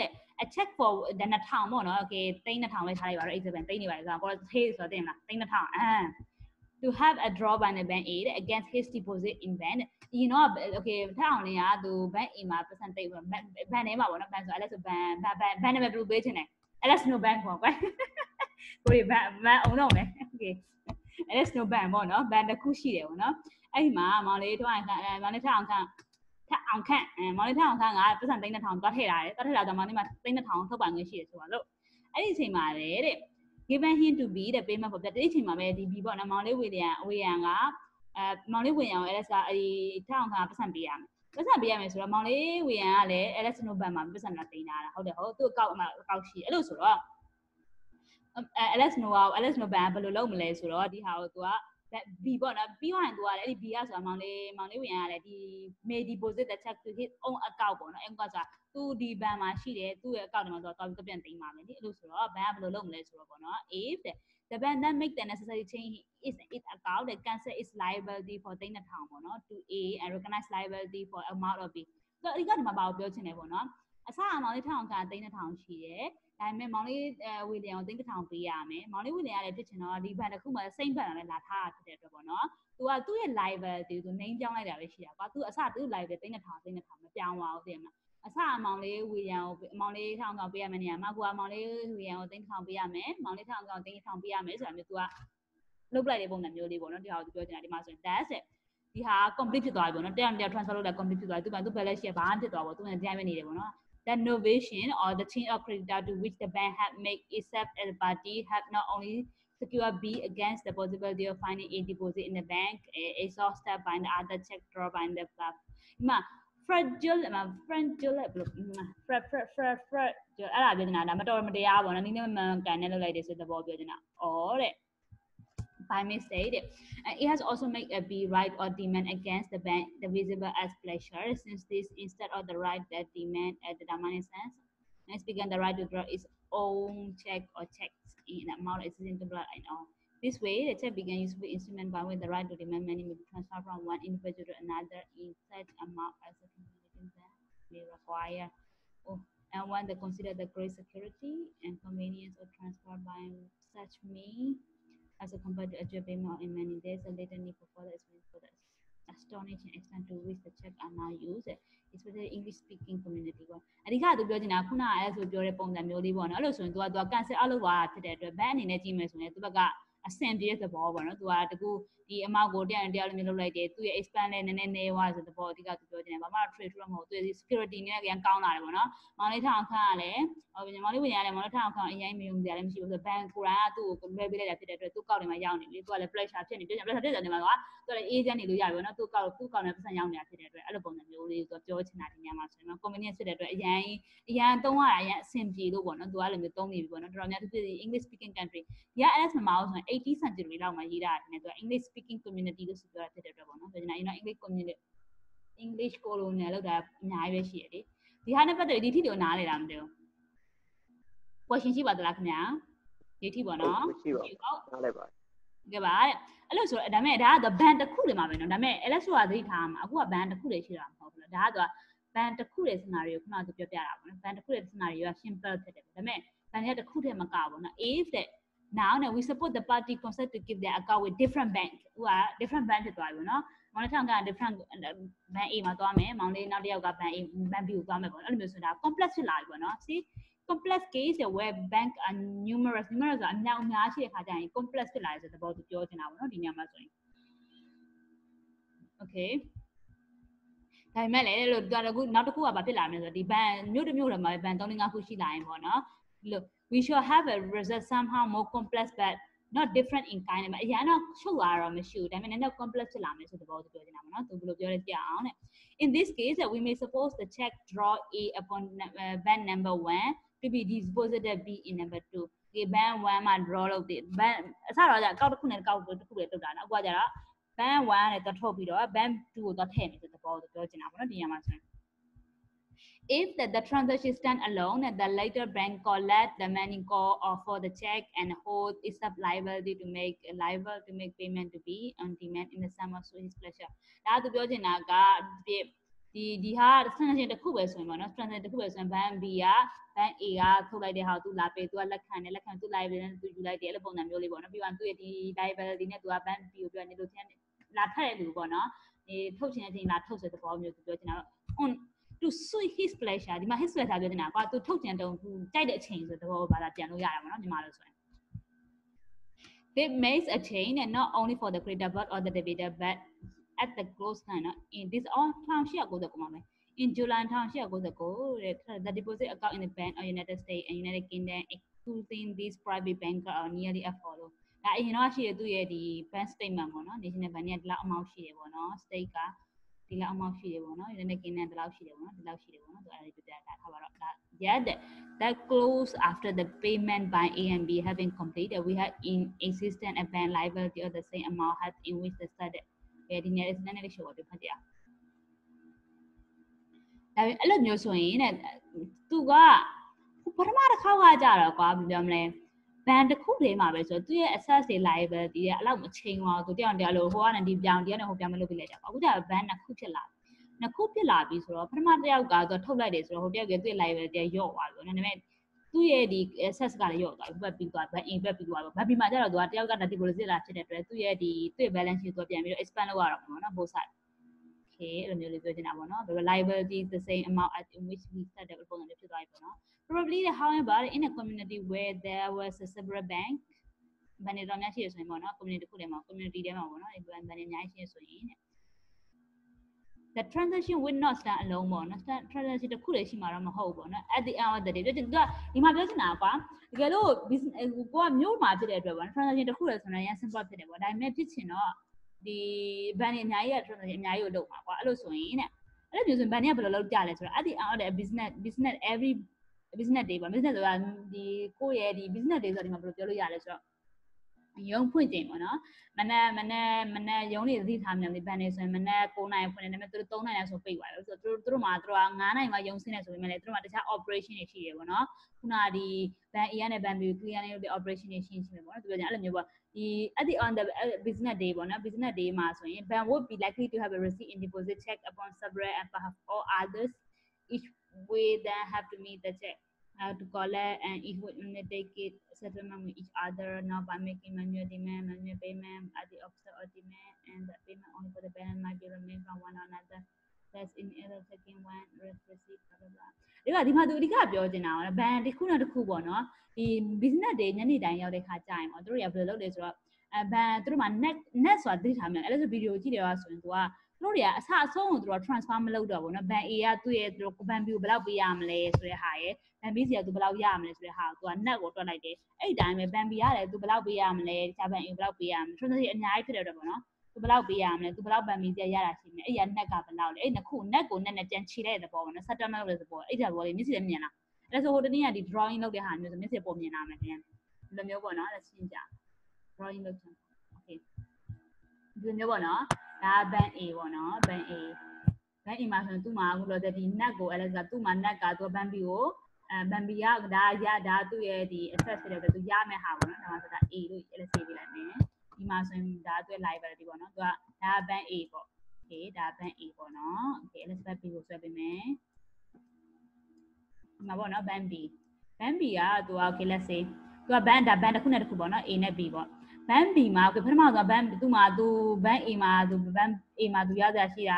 a check for the 2000ပေါ့နော် okay 3000ပဲထားလိုက်ပါတော့အဲ့ဒီ bank 30နေပါလေဆိုတော့ကိုယ်သေးဆိုတော့တင်မလား3000to have a draw by the bank aid against his deposit in bank you know okay ထားအောင်လေးကသူ bank A မှာ percentage ဘဏ်ထဲမှာပေါ့နော် bank ဆို Alex ဆိုဘဏ်နာမည်ဘယ်လိုပေးချင်လဲ Alex no bank ပေါ့ကွယ်ကိုဘဏ်အောင်တော့မယ် okay Alex no bank ပေါ့နော်ဘဏ်တစ်ခုရှိတယ်ပေါ့နော်အဲ့ဒီမှာမောင်လေးထောက်အောင်ခန့်မောင်လေးထောက်အောင်ခန့်မောင်လေးထောက်အောင်ခန့်ကပတ်စံ3000သွားထည့်ထားတယ်သွားထည့်လာတော့မောင်လေးမှာ3000ထုတ်ပါငွေရှိတယ်ဆိုပါလို့အဲ့ဒီအချိန်မှာလေတဲ့given him to be the payment for that ဒီအချိန်မှာပဲဒီ B ပေါ့နော်မောင်လေးဝေရန်ကမောင်လေးဝေရန်ကို Alex ကအဲဒီထောက်အောင်ခန့်ပတ်စံပေးရမယ်ပတ်စံပေးရမယ်ဆိုတော့မောင်လေးဝေရန်ကလည်း Alex no bank မှာပတ်စံလာတင်တာဟုတ်တယ်ဟုတ်သူ့အကောင့်မှာအကောင့်ရှိတယ်အဲ့လိုဆိုတော့Alex no bank ဘယ်လိုလုပ်မလဲဆိုတော့ဒီဟာကိုသူက B ပေါ့နော်ပြီးသွားရင်သူကလည်းအဲ့ဒီ B ကဆိုတာမောင်လေးဝင်ရလေဒီ may deposit the check to his own account ပေါ့နော်အဲ့ကဆိုတာသူဒီဘဏ်မှာရှိတယ်သူ့ရဲ့ account ထဲမှာသွားပြီးပြန်သိမ်းပါမယ်လေအဲ့လိုဆိုတော့ဘဏ်ကဘယ်လိုလုပ်မလဲဆိုတော့ပေါ့နော် if the bank then make the necessary change its account that cancel its liability for 3000ပေါ့နော် to A and recognize liability for amount of B ဆိုတော့အဓိကဒီမှာဘာကိုပြောချင်လဲပေါ့နော်အစအမောင်လေးထောင်က3000ရှိတယ်ဒါပေမဲ့မောင်လေးဝီလီယံကို3000ပေးရမယ်မောင်လေးဝီလီယံကလည်းဖြစ်ချင်တော့ဒီဘဏ်တစ်ခုမှာစိမ့်ဘဏ်လည်းလာထားတာဖြစ်တဲ့အတွက်ပေါ့နော်သူကသူ့ရဲ့ liability သူ name ပြောင်းလိုက်တာပဲရှိတာကွာသူအစသူ့ liability 3000မပြောင်းသွားဘူးသိရမလားအစအမောင်လေးဝီလီယံကိုမောင်လေးထောင်ပေးရမယ်နေရာမှာကိုကမောင်လေးဝီလီယံကို3000ပေးရမယ်မောင်လေးထောင်3000ပေးရမယ်ဆိုတာမျိုးသူကလုပ်လိုက်တဲ့ပုံစံမျိုးလေးပေါ့နော်ဒီဟာကိုသူပြောချင်တာဒီမှာဆိုရင် that's it ဒီဟာ complete ဖြစ်သွားပြီပေါ့နော်တရား transfer လုပ်လိုက် complete ဖြစ်သွားပြီသူ balance sheet ဘာမှဖြစ်သွားပေါ့သူကတရားပဲနေတယ်ပေါ့နော်that novation or the change of creditor to which the bank had made itself as a party have not only secured B against the possibility of finding a deposit in the bank exhausted by the other check draw by the club ဒီမှာ fragile အဲ့ဒါပြောနေတာဒါမတော်မတရားပေါ့နော်နည်းနည်းမှန်ကန်နဲ့လုပ်လိုက်တယ်ဆိုတဲ့သဘောပြောနေတာဩတဲ့by mistake it has also made a B right or demand against the bank the visible as pleasure since this instead of the right that demand at the dominant sense next began the right to draw its own check or checks in amount existing to blood and all this way the check began useful instrument by which the right to demand money may be transferred from one individual to another in such amount as the community may require and one that consider the great security and convenience of transfer by such means as compared to actual payment in many days, a later need for further experience for the astonishing extent to which the check are now used, especially English-speaking community ပေါ့အဓိကသူပြောချင်တာခုနကအဲ့ဆိုပြောတဲ့ပုံစံမျိုးလေးပေါ့နော်အဲ့လိုဆိုရင် तू က cancel အလုပ်သွားတာဖြစ်တဲ့အတွက် ban အနေနဲ့ကြည့်မယ်ဆိုရင် तू ဘက်ကအဆင်ပြေတဲ့သဘောပေါ့နော် तू ကတကူဒီ amount ကိုတရားလိုမျိုးလုပ်လိုက်တယ်သူ့ရဲ့ expand လည်းနည်းနည်းနေသွားဆိုတဲ့သဘောအဓိက तू ပြောချင်တယ်ဘာမှ trade တော့မဟုတ်သူ security နဲ့ကရန်ကောင်းလာတယ်ပေါ့နော်မောင်လေးထောင်ခန့်ကလည်းဟိုမောင်လေးဝင်ရတယ်မောင်လေးထောင်ခန့်အရင်မယုံကြလည်းမရှိဘူးဆိုတော့ ban ကိုယ်တိုင်ကသူ့ကိုလွှဲပေးလိုက်တာဖြစ်တဲ့အတွက်သူ့ကောက်တွေမှာရောက်နေပြီ तू ကလည်း pressure ဖြစ်နေပြည့် pressure ဖြစ်တယ်နေမှာကွာ तू လည်း agent နေလို့ရပြီပေါ့နော်သူ့ကောက်နဲ့ပတ်စံရောက်နေတာဖြစ်တဲ့အတွက်အဲ့လိုပုံစံမျိုးလေး तू ပြောချင်တာဒီညမှာဆိုရင် convenience ဖြစ်တဲ့အတွက်အရင်သုံးရတာအရင်အဆင်ပြေလို့ပေါ့နော် तू ကလည်းမျိုးသုံးနေပြီပေါ့နော်တော်တော်များသူပြည် English speaking country ဒီက LS မှာဆိုရင် 80th century လောက်မှာရေးတာတယ် तू က English speaking community လို့ဆိုပြောတာဖြစ်တဲ့အတွက်ပေါ့နော်ပြောချင်တာ English community English colonial လောက်တာအများကြီးပဲရှိရတယ်ဒီဟာနဲ့ပတ်သက်ပြီးဒီထိတော့နားလေတာမသိဘူး question ရှိပါသလားခင်ဗျာဒီထိပေါ့နော်ရှိပါနားလိုက်ပါကဲပါတဲ့အဲ့လိုဆိုတော့ဒါပေမဲ့ဒါကတော့ band တစ်ခုတွေမှာပဲနော်ဒါပေမဲ့ LS ဆိုတာသိထားမှာအခုက band တစ်ခုတွေရှိတာမဟုတ်ဘူးနော်ဒါကတော့ band တစ်ခုတွေ scenario ခုနကသူပြောပြတာပေါ့နော် band တစ်ခုတွေ scenario က simple ဖြစ်တယ်ဒါပေမဲ့ band တစ်ခုတည်းမကဘူးနော် if that now we support the party consent to give their account with different bank ဟိုက different bank ဖြစ်သွားပြီနော်မောင်လေးထောင်က different bank A မှာသွားမယ်မောင်လေးနောက်တစ်ယောက်က bank A bank B ကိုသွားမယ်ပေါ့နော်အဲ့လိုမျိုးဆိုတာ complex ဖြစ်လာပြီပေါ့နော် see complex case where bank are numerous ဆိုတာအများရှိတဲ့ခါကျရင် complex ဖြစ်လာတယ်ဆိုတဲ့သဘောသူပြောချင်တာပေါ့နော်ဒီညမှာဆိုရင် okay ဒါပေမဲ့လည်းလို့နောက်တစ်ခုကဘာဖြစ်လာမလဲဆိုတော့ဒီ ban မြို့တစ်မြို့ထဲမှာ ban 3-5ခုရှိလာရင်ပေါ့နော်လို့ we should have a result somehow more complex but not different in kind အရင်တော့ချုပ်လာတော့မရှိဘူးဒါပေမဲ့လည်း complex ဖြစ်လာမယ်ဆိုတဲ့သဘောသူပြောချင်တာပေါ့နော်သူဘယ်လိုပြောလဲကြအောင်တဲ့ in this case we may suppose the check draw A upon ban number 1 to be deposited B in number 2ဒီ ban 1မှာ draw လုပ်တယ် ban အစတော့じゃအကောက်တစ်ခုနဲ့အကောက်တစ်ခုပဲတုတ်တာနော်အခုကကြတော့ ban 1နဲ့တော့ထုတ်ပြီးတော့ ban 2ကိုတော့ထည့်မယ်ဆိုတဲ့သဘောကိုပြောချင်တာပေါ့နော်ဒီညမှာဆိုရင် if the transaction stand alone and the later bank collect the money call or for the check and hold itself liable to make payment to be on demand in the sum of his pleasure ဒါသူပြောချင်တာကဒီဟာ transaction တစ်ခုပဲဆိုရင်ပေါ့နော် transaction တစ်ခုပဲဆိုရင် bank B က bank A ကထုတ်လိုက်တဲ့ဟာကိုသူလာပေးသူကလက်ခံသူ liability နဲ့သူယူလိုက်တယ်အဲ့လိုပုံစံမျိုးလေးပေါ့နော်ပြီးတော့သူရဲ့ဒီ liability နဲ့သူက bank B ကိုပြောနေလို့ချင်းလာထည့်တယ်လို့ပေါ့နော်ဒီထုတ်ချင်တဲ့အချိန်လာထုတ်ဆိုတဲ့သဘောမျိုးသူပြောချင်တာတော့ to suit his pleasure ဒီမှာ his pleasure ပြောနေတာကွာသူထုတ်ချင်တုံးသူကြိုက်တဲ့အချိန်ဆိုတဲ့သဘောကိုဘာသာပြန်လို့ရတာပေါ့နော်ညီမတို့ဆိုရင် they makes a change and not only for the creditor but or the debitor but at the close time in this all 1899မှာပဲ in July 1899 the deposit account in the bank of United States and United Kingdom excluding these private banker are nearly a follow ဒါအရင်တော့ရှိရသူရဲ့ဒီ bank statement ပေါ့နော် national bank နဲ့ဒီလောက် amount ရှိတယ်ပေါ့နော် state ကဒီ ဒီလောက်အမောက်ရှိတယ်ပေါ့နော်ဒီနေ့ကင်းတဲ့ဒီလောက်ရှိတယ်ပေါ့နော်ဒီလောက်ရှိတယ်ပေါ့နော်သူအဲ့ဒါပြပြတာထားပါတော့ဒါ yeah that close after the payment by A and B having completed we have in existence a bank liability of the same amount has in which the started ဒီနေ့စနေနေ့ရှိတော့ဖတ်ကြဒါပေမဲ့အဲ့လိုမျိုးဆိုရင်တဲ့သူကပထမတစ်ခေါက်ကကြတော့ကွာဘယ်ပြောမလဲဘန်တစ်ခုတည်းမှာပဲဆိုတော့သူရဲ့ access တွေ liability တွေအဲ့လောက်မချိန်ပါဘူးသူတရားတရားလို့ဟိုကနေဒီပြောင်းတရားနဲ့ဟိုပြောင်းမလုပ်ပြလိုက်ကြပါအခုကျတော့ဘန်နှစ်ခုဖြစ်လာပြီဆိုတော့ပထမတစ်ယောက်ကသူထုတ်လိုက်တယ်ဆိုတော့ဟိုတယောက်ကသူ့ liability တွေရော့သွားပြီပေါ့နော်ဒါပေမဲ့သူ့ရဲ့ဒီ access ကလည်းရော့သွားပြီဘက်ပြီးသွားဘန် A ဘက်ပြီးသွားပြီဘက်ပြီးမှကျတော့သူကတယောက်က deposit လာဖြစ်တဲ့အတွက်သူ့ရဲ့ဒီသူ့ balance sheet ကိုပြန်ပြီးတော့ expand လုပ်ရတော့မှာနော် both side okay အဲ့လိုမျိုးလေးပြောချင်တာပေါ့နော် the liability the same amount as in which we started ပုံစံမျိုးဖြစ်သွားပြီပေါ့နော်probably however in a community where there was a separate bank ဘယ်နေတော့များရှိရဆိုရင်ပေါ့နော် community တစ်ခုထဲမှာ community ထဲမှာပေါ့နော်ဘယ်နေအများကြီးရှိရဆိုရင် the transaction will not stand alone ပေါ့နော် transaction တစ်ခုတည်းရှိမှာတော့မဟုတ်ပေါ့နော် at the end of the day သူကဒီမှာပြောချင်တာကွာတကယ်လို့ကိုကမျိုးမှာဖြစ်တဲ့အတွက်ပေါ့နော် transaction တစ်ခုတည်းဆိုရင်ရန် simple ဖြစ်တယ်ပေါ့ဒါပေမဲ့ဖြစ်ချင်တော့ဒီဘန်နေအများကြီးက transaction အများကြီးကိုလုပ်မှာကွာအဲ့လိုဆိုရင်တဲ့အဲ့လိုမျိုးဆိုရင်ဘန်နေကဘယ်လိုလုပ်ကြလဲဆိုတော့ at the end of the business every business day ပေါ့ business ဆိုတာဒီကိုယ့်ရဲ့ဒီ business day ဆိုတာဒီမှာဘယ်လိုပြောလို့ရလဲဆိုတော့ရုံးဖွင့်ချိန်ပေါ့နော်မနေ့ရုံးတွေသိထားမြန်လေးဘန်နေဆိုရင်မနေ့9နာရီဖွင့်တယ်ဒါပေမဲ့သူတို့3နာရီဆိုပိတ်သွားတယ်ဆိုတော့သူတို့က9နာရီမှရုံးဆင်းနေဆိုပေမဲ့လည်းသူတို့ကတခြား operation တွေရှိတယ်ပေါ့နော်ခုနဒီဘန် A နဲ့ဘန် B ကို clear နေလို့ operation တွေရှိမယ်ပေါ့နော်သူပြောကြအဲ့လိုမျိုးပေါ့ဒီ at the on the business day ပေါ့နော် business day မှာဆိုရင် bank would be likely to have a receipt in deposit check upon several and perhaps all others each way then have to meet the check to collect and each would undertake it settlement with each other now by making manual payment at the offset or demand and the payment only for the balance might be remain from one another that's in either taking one receipt blah blah blah ဒီမှာသူအဓိကပြောချင်တာကဘန်တစ်ခုနဲ့တစ်ခုပေါ့နော်ဒီ business day ညနေတိုင်းရောက်တဲ့ခါကြာရင်ပေါ့သူတို့ရဘယ်လိုလုပ်လဲဆိုတော့ဘန်သူတို့မှာ net ဆိုတာသိထားမယ်အဲ့လိုဆိုဗီဒီယိုကြည့်တယ်ဆိုရင်သူကသူတို့တွေကအဆအဆုံးကိုသူတို့ transfer မလုပ်တော့ဘူးเนาะဘန် A ကသူ့ရဲ့သူတို့ဘန် B ကိုဘယ်လောက်ပေးရမလဲဆိုတဲ့ဟာရယ်ဘန် B စီကသူဘယ်လောက်ရမလဲဆိုတဲ့ဟာကိုသူက net ကိုတွက်လိုက်တယ်အဲ့ဒီတိုင်းပဲဘန် B ရတယ်သူဘယ်လောက်ပေးရမလဲတခြားဘန် A ဘယ်လောက်ပေးရမလဲ transaction အများကြီးဖြစ်တဲ့အတွက်ပေါ့နော်သူဘယ်လောက်ပေးရမလဲသူဘယ်လောက်ဘန် B စီရတာရှိမယ်အဲ့ရ net ကဘယ်လောက်လဲအဲ့နှစ်ခု net ကို net နဲ့ပြန်ခြေလိုက်တဲ့သဘောပေါ့နော် settlement လုပ်တဲ့သဘောအဲ့ဒါဘောလေးမျက်စိနဲ့မြင်လားအဲ့ဒါဆိုဟိုတနေ့ကဒီ drawing လုပ်တဲ့ဟာမျိုးဆိုမျက်စိပေါ်မြင်လာမယ်ခင်ဗျဒီလိုမျိုးပေါ့နော်အဲ့ဒါရှင်းကြ drawing လုပ်ချင် okay ဒီလိုမျိုးပေါ့နော်ဒါဘန် A ပေါ့နော်ဘန် A ဘန် A မှာဆိုရင်သူ့မှာအခုလို့တဲ့ဒီ net ကို Alex ကသူ့မှာ net ကသူဘန် B ကိုဘန် B ကဒါသူ့ရဲ့ဒီ access ဖြစ်တဲ့သူရမယ့်ဟာပေါ့နော်ဒါမှဆိုတာ A လို့ Alex ရေးပေးလိုက်မယ်ဒီမှာဆိုရင်ဒါသူ့ liability ပေါ့နော်သူကဒါဘန် A ပေါ့ okay ဒါဘန် A ပေါ့နော် okay Alex ဘန် B ကိုဆွဲပေးမယ်ဒီမှာပေါ့နော်ဘန် B ကသူက okay let's say သူကဘန်တစ်ခုနဲ့တစ်ခုပေါ့နော် A နဲ့ B ပေါ့ဘန် B မှာပထမဆုံးဘန်သူ့မှာသူဘန် A မှာသူဘန် A မှာသူရစရာရှိတာ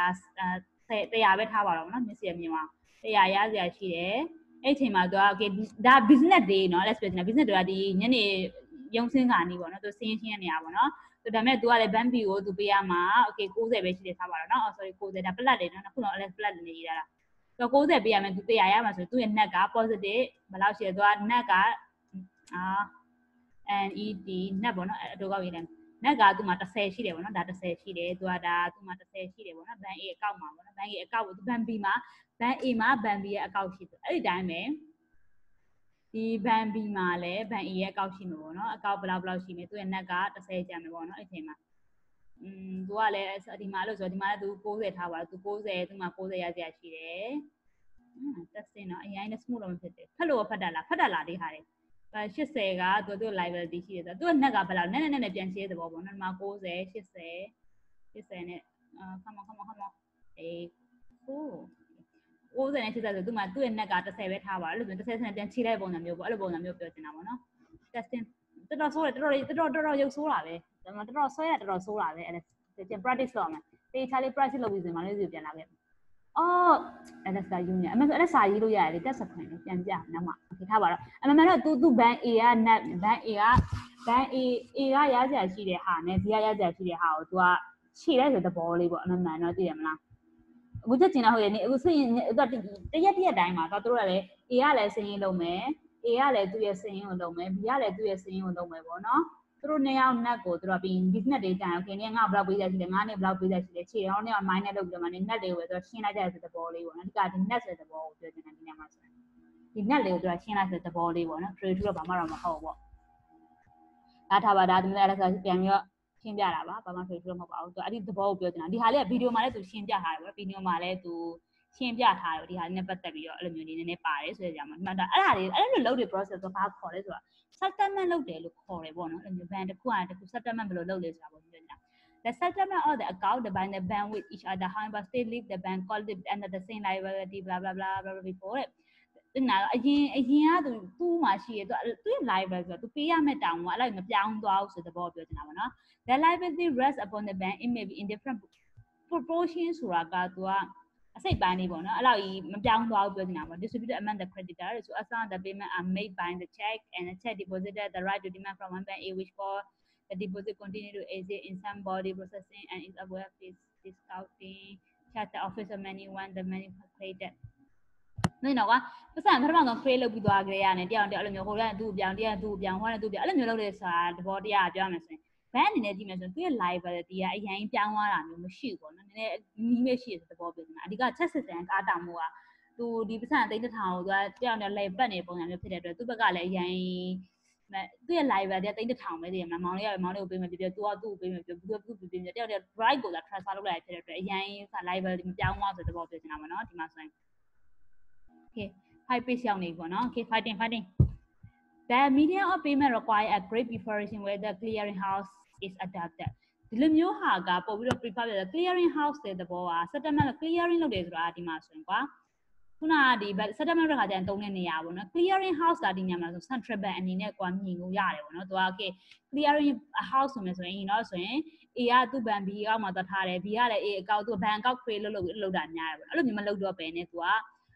100ပဲထားပါတော့နော်မျက်စိရမြင်ပါ100ရစရာရှိတယ်အဲ့အချိန်မှာသူက okay ဒါ business day เนาะ let's say business day ကဒီညနေရုံးစင်းကနေပေါ့နော်သူစင်းရှင်းနေရပါတော့ဆိုဒါပေမဲ့သူကလည်းဘန် B ကိုသူပေးရမှာ okay 90ပဲရှိတယ်ထားပါတော့နော် sorry 90ဒါ plus တယ်နော်ခုတော့ plus နေရတာသူ90ပေးရမယ်သူ100ရမှာဆိုသူ့ရဲ့ net က positive ဘယ်လောက်ရှိလဲသူက net ကNED net ပေါ့နော်အတူကောက်ရေးတယ် net ကသူ့မှာ30ရှိတယ်ပေါ့နော်ဒါ30ရှိတယ်သူကဒါသူ့မှာ30ရှိတယ်ပေါ့နော်ဘန် A အကောင့်မှာပေါ့နော်ဘန် A အကောင့်ကိုသူဘန် B မှာဘန် A မှာဘန် B ရဲ့အကောင့်ရှိတယ်အဲ့ဒီတိုင်းပဲဒီဘန် B မှာလည်းဘန် A ရဲ့အကောင့်ရှိမှာပေါ့နော်အကောင့်ဘယ်လောက်ရှိမယ်သူ့ရဲ့ net က30ကျန်မယ်ပေါ့နော်အဲ့ချိန်မှာသူကလည်းဒီမှာလို့ဆိုဒီမှာလည်းသူ90ထားပါသူ90သူ့မှာ90ရစရာရှိတယ်တက်စင်တော့အရင်နဲ့ smooth တော့မဖြစ်တယ်ဖတ်လို့ဖတ်တာလားဒီဟာတွေ80ကသူ liability ရှိတယ်ဆိုတော့သူက net ကဘယ်လောက်နဲ့ပြန်ရှင်းတဲ့သဘောပေါ့နော်ဒီမှာ90 80နဲ့come on အေး90နဲ့80ဆိုသူ့မှာသူ့ရဲ့ net က30ပဲထားပါအဲ့လိုဆို30နဲ့ပြန်ခြေလိုက်ပုံစံမျိုးပေါ့အဲ့လိုပုံစံမျိုးပြောချင်တာပေါ့နော် testing တော်တော်ဆိုးတယ်တော်တော်ရုပ်ဆိုးတာပဲဒါမှတော်တော်ဆွဲရတော်တော်ဆိုးတာပဲအဲ့ဒါကျန် practice လုပ်မယ်တေချာလေး practice လုပ်ပြီးဆိုရင်မလေးစီပြန်လာခဲ့အော်အဲ့ဒါစာယူနေအမေအဲ့ဒါစာရေးလို့ရတယ်လေတက်စခွင့်လေးပြန်ပြနောက်မှโอเคထားပါတော့အမေတော့သူဘန် A က net ဘန် A ကရစရာရှိတဲ့ဟာနဲ့ B ကရစရာရှိတဲ့ဟာကိုသူကခြေလိုက်တဲ့သဘောလေးပေါ့အမေတော့သိရမလားအခုချက်ချင်တာဟုတ်ရဲ့နေအခုစရင်တရက်တိုင်းမှာတော့သူတို့ကလည်း A ကလည်းစရင်လုံးမယ် A ကလည်းသူ့ရဲ့စရင်ကိုလုံးမယ် B ကလည်းသူ့ရဲ့စရင်ကိုလုံးမယ်ပေါ့နော် through now net go through being business data okay nga block with the ngane block with the chi on your mind look the money net they with the shin like the body one got the net the ball the nama the net they the shin like the body one trade to ba ma ma ho bo da tha ba da the net la pian yo ရှင်းပြတာပါဘာမှဆိုလို့မဟုတ်ပါဘူးသူအဲ့ဒီသဘောကိုပြောချင်တာဒီဟာလေးကဗီဒီယိုမှာလည်းသူရှင်းပြထားတယ်ဗီဒီယိုမှာလည်းသူရှင်းပြထားတယ်ဒီဟာနဲ့ပတ်သက်ပြီးတော့အဲ့လိုမျိုးနည်းနည်းပါတယ်ဆိုကြမှာမှန်တာအဲ့ဒါလေးအဲ့လိုလုပ်တဲ့ process ကိုဘာခေါ်လဲဆိုတော့ settlement လုပ်တယ်လို့ခေါ်တယ်ပေါ့နော်အဲ့လိုမျိုး ban တစ်ခုကတစ်ခု settlement ဘယ်လိုလုပ်လဲဆိုတာပေါ့ပြောနေတာ the settlement of the account the bank the bank with each other however still leave the bank called it under the same liability blah blah blah blah before it နာအရင်ကသူ့မှာရှိရသူ့ liability ဆိုတော့သူပေးရမယ့်တောင်းကအဲ့လိုမပြောင်းသွားဘူးဆိုတဲ့ဘောပြောချင်တာပေါ့နော် the liability rests upon the bank it may be in different proportion ဆိုတာကသူကအစိတ်ပိုင်းလေးပေါ့နော်အဲ့လိုကြီးမပြောင်းသွားဘူးပြောချင်တာပေါ့ distributed among the creditor so as long as the payment are made by the check and the check deposited the right to demand from one bank a which for the deposit continue to exist in some body processing and is aware of this discounting check the office of money when the money createdနော်ကပတ်စံပထမဆုံး create လုပ်ပြီးသွားကြရတယ်တရားအဲ့လိုမျိုးဟိုကသူ့ပြောင်းတရားသူ့ပြောင်းဟိုကသူ့ပြောင်းအဲ့လိုမျိုးလုပ်တဲ့ဆိုတာတဘောတရားပြောရမယ်ဆိုရင် bank အနေနဲ့ကြည့်မယ်ဆိုရင်သူ့ရဲ့ liability ကအရင်ပြောင်းသွားတာမျိုးမရှိဘူးပေါ့နော်နည်းနည်းနီးမဲ့ရှိတဲ့သဘောပြောနေတာအဓိက check system ကားတောင်မှုကသူဒီပတ်စံသိန်းတစ်ထောင်ကိုသူကတရားနဲ့ lay ပတ်နေပုံစံမျိုးဖြစ်တဲ့အတွက်သူ့ဘက်ကလည်းအရင်သူ့ရဲ့ liability သိန်းတစ်ထောင်ပဲတည်ရမှာမောင်လေးကိုပေးမယ်ပြပြသူကသူ့ကိုပေးမယ်ပြပြသူ့ပေးမယ်တရားနဲ့ right ကိုသာ transfer လုပ်လိုက်ဖြစ်တဲ့အတွက်အရင်က liability မပြောင်းသွားဆိုတဲ့သဘောပြောနေတာပေါ့နော်ဒီမှာဆိုရင်Okay, 5 page ရောက်နေပြီပေါ့နော် Okay, fighting. The medium of payment require a great preparation where the clearing house is adapted. ဒီလိုမျိုးဟာကပို့ပြီးတော့ prepare တဲ့ clearing house တဲ့သဘောက settlement clearing လုပ်တယ်ဆိုတာဒီမှာဆိုရင်ကွာခုနကဒီ settlement တဲ့ခါကျရင်သုံးတဲ့နေရာပေါ့နော် clearing house ကဒီညမှာဆို central bank အနေနဲ့ကွာမြင်လို့ရတယ်ပေါ့နော်သူက okay clearing house ဆိုမယ်ဆိုရင်တော့ဆိုရင် A ကသူ့ bank B အောက်မှာသွားထားတယ် B ကလည်း A အကောင့်သူ့ bank account create လုပ်တာများတယ်ပေါ့အဲ့လိုမျိုးမလုပ်တော့ပဲနဲ့သူက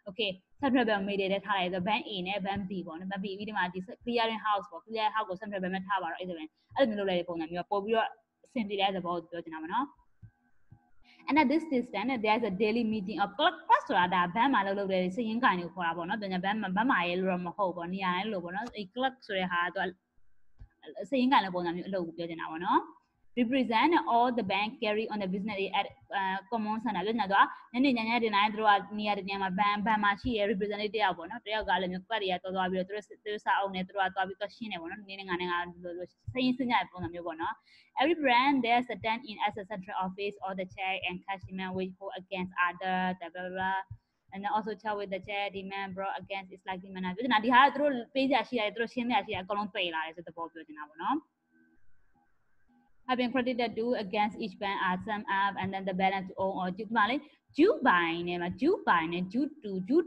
okay central bank မိတယ်ထားလိုက်ဆို bank A နဲ့ bank B ပေါ့နော် bank B ပြီးဒီမှာဒီ clearing house ပေါ့ clearing house ကို central bank မှာထားပါတော့အဲ့ဒါပဲအဲ့လိုမျိုးလုပ်လိုက်တဲ့ပုံစံမျိုးပို့ပြီးတော့အဆင်ပြေတဲ့သဘောကိုပြောချင်တာပါနော် and at this distance there is a daily meeting of clerk ဆိုတာဒါ bank မှာလုပ်တဲ့စည်ရင်းကိုင်ကိုခေါ်တာပေါ့နော်ပြန် bank မှာရေးလို့တော့မဟုတ်ပေါ့နေရာတိုင်းလို့ပေါ့နော်အဲ့ clerk ဆိုတဲ့ဟာသူစည်ရင်းကိုင်တဲ့ပုံစံမျိုးအလုပ်ကိုပြောချင်တာပေါ့နော် represent all the bank carry on the business at common center ပြောနေတာကညနေတင်တိုင်းသူတို့ကနေရာတနေရာမှာ bank မှာရှိရ representative တယောက်ပေါ့နော်တယောက်ကလည်းမျိုးကတ်တွေကသွားပြီးတော့သူတို့စာအုပ်နဲ့သူတို့သွားပြီးတော့ရှင်းတယ်ပေါ့နော်နေငါနဲ့ငါစည်ရင်းစညတဲ့ပုံစံမျိုးပေါ့နော် every brand there's a stand in as a central office or the check and cash demand which go against other blah blah blah and then also check with the check demand brought against is likely manner ပြောနေတာဒီဟာကသူတို့ပေးကြရှိရတယ်သူတို့ရှင်းပြရှိရအကုန်လုံးပိတ်လာတယ်ဆိုတဲ့ပေါ်ပြောနေတာပေါ့နော်have been credited due against each bank are sum up and then the balance to own or due မှာလေ due by နဲ့မှာ due by နဲ့ due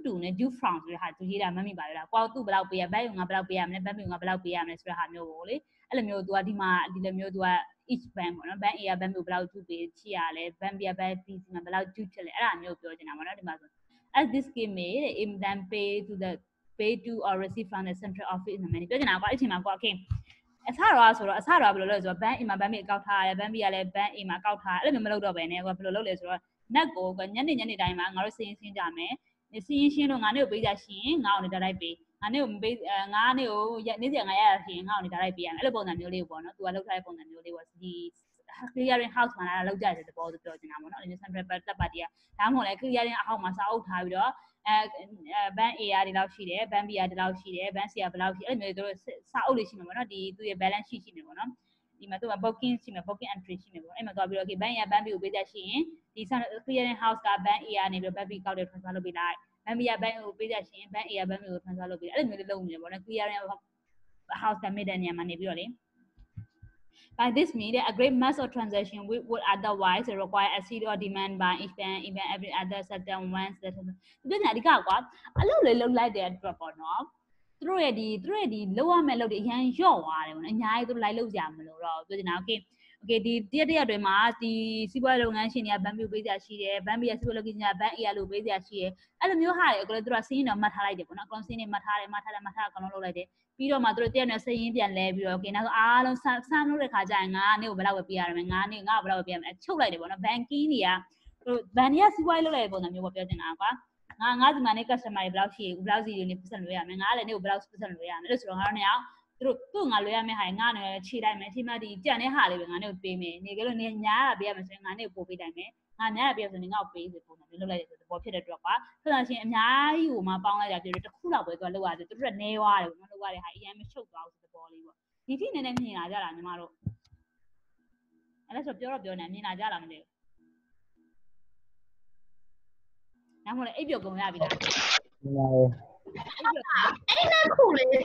to နဲ့ due from ဆိုတဲ့ဟာသူရေးတာမမိပါဘူးလားကွာသူ့ဘယ်လောက်ပေးရဘယ်ကငါဘယ်လောက်ပေးရမလဲဘယ်ကငါဘယ်လောက်ပေးရမလဲဆိုတဲ့ဟာမျိုးကိုလေအဲ့လိုမျိုးသူကဒီမှာဒီလိုမျိုးသူက each bank ပေါ့နော် bank A က bank B ကိုဘယ်လောက် due ပေးချရလဲ bank B က bank B မှာဘယ်လောက် due ဖြစ်လဲအဲ့ဒါမျိုးပြောချင်တာပေါ့နော်ဒီမှာဆို as this scheme made it then pay to or receive from the central office နာမည်ပြောချင်တာကွာအဲ့ချိန်မှာကွာ okayအစတော့ဆိုတော့အစတော့ဘယ်လိုလုပ်လဲဆိုတော့ bank A မှာ bank B အကောက်ထားရတယ် bank B ကလည်း bank A မှာအကောက်ထားအဲ့လိုမျိုးမလုပ်တော့ဘဲနဲ့ကွာဘယ်လိုလုပ်လဲဆိုတော့ net ကိုညနေတိုင်းမှာငါတို့စီးရင်ရှင်းကြမယ်စီးရင်ရှင်းလို့ငါနေ့ကိုပေးကြရှင်းငါ့ကိုနေတိုက်ပေးငါနေ့ကိုမပေးငါနေ့ကိုနေ့စဉ်ငါရရရှင်းငါ့ကိုနေတိုက်ပေးရမယ်အဲ့လိုပုံစံမျိုးလေးပေါ့နော်သူကလုပ်ထားတဲ့ပုံစံမျိုးလေးပေါ့ဒီ clearing house မှာလာလောက်ကြတဲ့သဘောဆိုပြောချင်တာပေါ့နော်အဲ့ဒီ central party ကဒါမှမဟုတ်လဲ clearing အဟောက်မှာစာအုပ်ထားပြီးတော့bank A ကဒီလောက်ရှိတယ် bank B ကဒီလောက်ရှိတယ် bank C ကဘယ်လောက်ရှိအဲ့လိုမျိုးတို့စာအုပ်လေးရှိမှာပေါ့နော်ဒီသူရဲ့ balance sheet ရှိမှာပေါ့နော်ဒီမှာသူက booking ရှိမှာ booking entry ရှိမှာပေါ့အဲ့မှာသွားပြီးတော့ okay bank က bank B ကိုပေးချက်ရှိရင်ဒီ clearing house က bank A ကနေပြီးတော့ bank B ကောက်တဲ့ transfer လုပ်ပေးလိုက် bank B က bank A ကိုပေးချက်ရှိရင် bank A က bank B ကို transfer လုပ်ပေးလိုက်အဲ့လိုမျိုးလေးလုပ်နေတယ်ပေါ့နော် clearing house က made တဲ့နေရာမှာနေပြီးတော့လေBy this means, a great mass of transaction would otherwise require a serious demand by each bank, even every other sector once that. ဒီနေ့ဒီကွာအလုပ်လေးလုပ်လိုက်တဲ့အတွက်ပေါ့နော်သူတို့ရဲ့ဒီလောက်ရမယ်လို့ဒီအရင်ရော့သွားတယ်ပေါ့နော်အများကြီးသူလိုက်လို့ကြမလို့တော့ပြောချင်တာ okay ဒီတရက်အတွင်းမှာဒီစီးပွားလုပ်ငန်းရှင်တွေကဘန်ဘီပေးကြရှိတယ်ဘန်ဘီကစီးပွားလုပ်ငန်းရှင်ကဘန်အေးလို့ပေးကြရှိတယ်အဲ့လိုမျိုးဟာတွေအကလည်းသူတို့စီးရင်တော့မှတ်ထားလိုက်တယ်ပေါ့နော်အကောင်စီးနေမှတ်ထားတယ်အကောင်လုံးလုပ်လိုက်တယ်ပြီးတော့မှသူတို့တရက်နဲ့စိတ်ရင်းပြန်လဲပြီးတော့ okay နောက်ဆုံးအားလုံးဆမ်းလို့တဲ့ခါကျရင်ငါနေ့ကိုဘယ်လောက်ပဲပေးရမယ်ငါနေ့ငါဘယ်လောက်ပဲပေးရမယ်ချုပ်လိုက်တယ်ပေါ့နော်ဘန်ကင်းတွေကသူဘန်တွေကစီးပွားလုပ်လိုက်တဲ့ပုံစံမျိုးပေါ့ပြောချင်တာကွာငါဒီမှာနေ့ customer တွေဘယ်လောက်ရှိဘယ်လောက်စီတွေနေပတ်စံလို့ရမယ်ငါလည်းနေ့ကိုဘယ်လောက်ပတ်စံလို့ရမယ်လို့ဆိုတော့ငါတို့เนี่ย သူ့ငါလွှဲရမယ့်ဟာငါနဲ့ခြေလိုက်မယ်ချိန်မှဒီကြံတဲ့ဟာလေးပဲငါနဲ့ပေးမယ်နေကြလို့နေညားပေးရမယ်ဆိုရင်ငါနဲ့ပို့ပေးလိုက်မယ်ငါညားပေးရဆိုရင်ငါ့ကိုပေးစေပုံစံမျိုးလုပ်လိုက်တယ်ဆိုတော့ဖြစ်တဲ့အတွက်ကွာဆိုတော့ရှင်အများကြီးကိုမှပေါင်းလိုက်တာပြောတယ်တစ်ခုလောက်ပဲသူကလောက်ရတယ်သူတို့ကနေသွားတယ်နော်လောက်ရတဲ့ဟာအရင်မချုပ်သွားဘူးဆိုတဲ့ပေါ်လေးပေါ့ဒီထိနည်းနည်းမြင်လာကြတာညီမတို့အဲ့ဒါဆိုပြောတော့ပြောနေမြင်လာကြလားမသိဘူးနောက်မှလည်းအိပ်ပျော်ကုန်ရပြီလားအဲ့ဒါခုလေအဲ့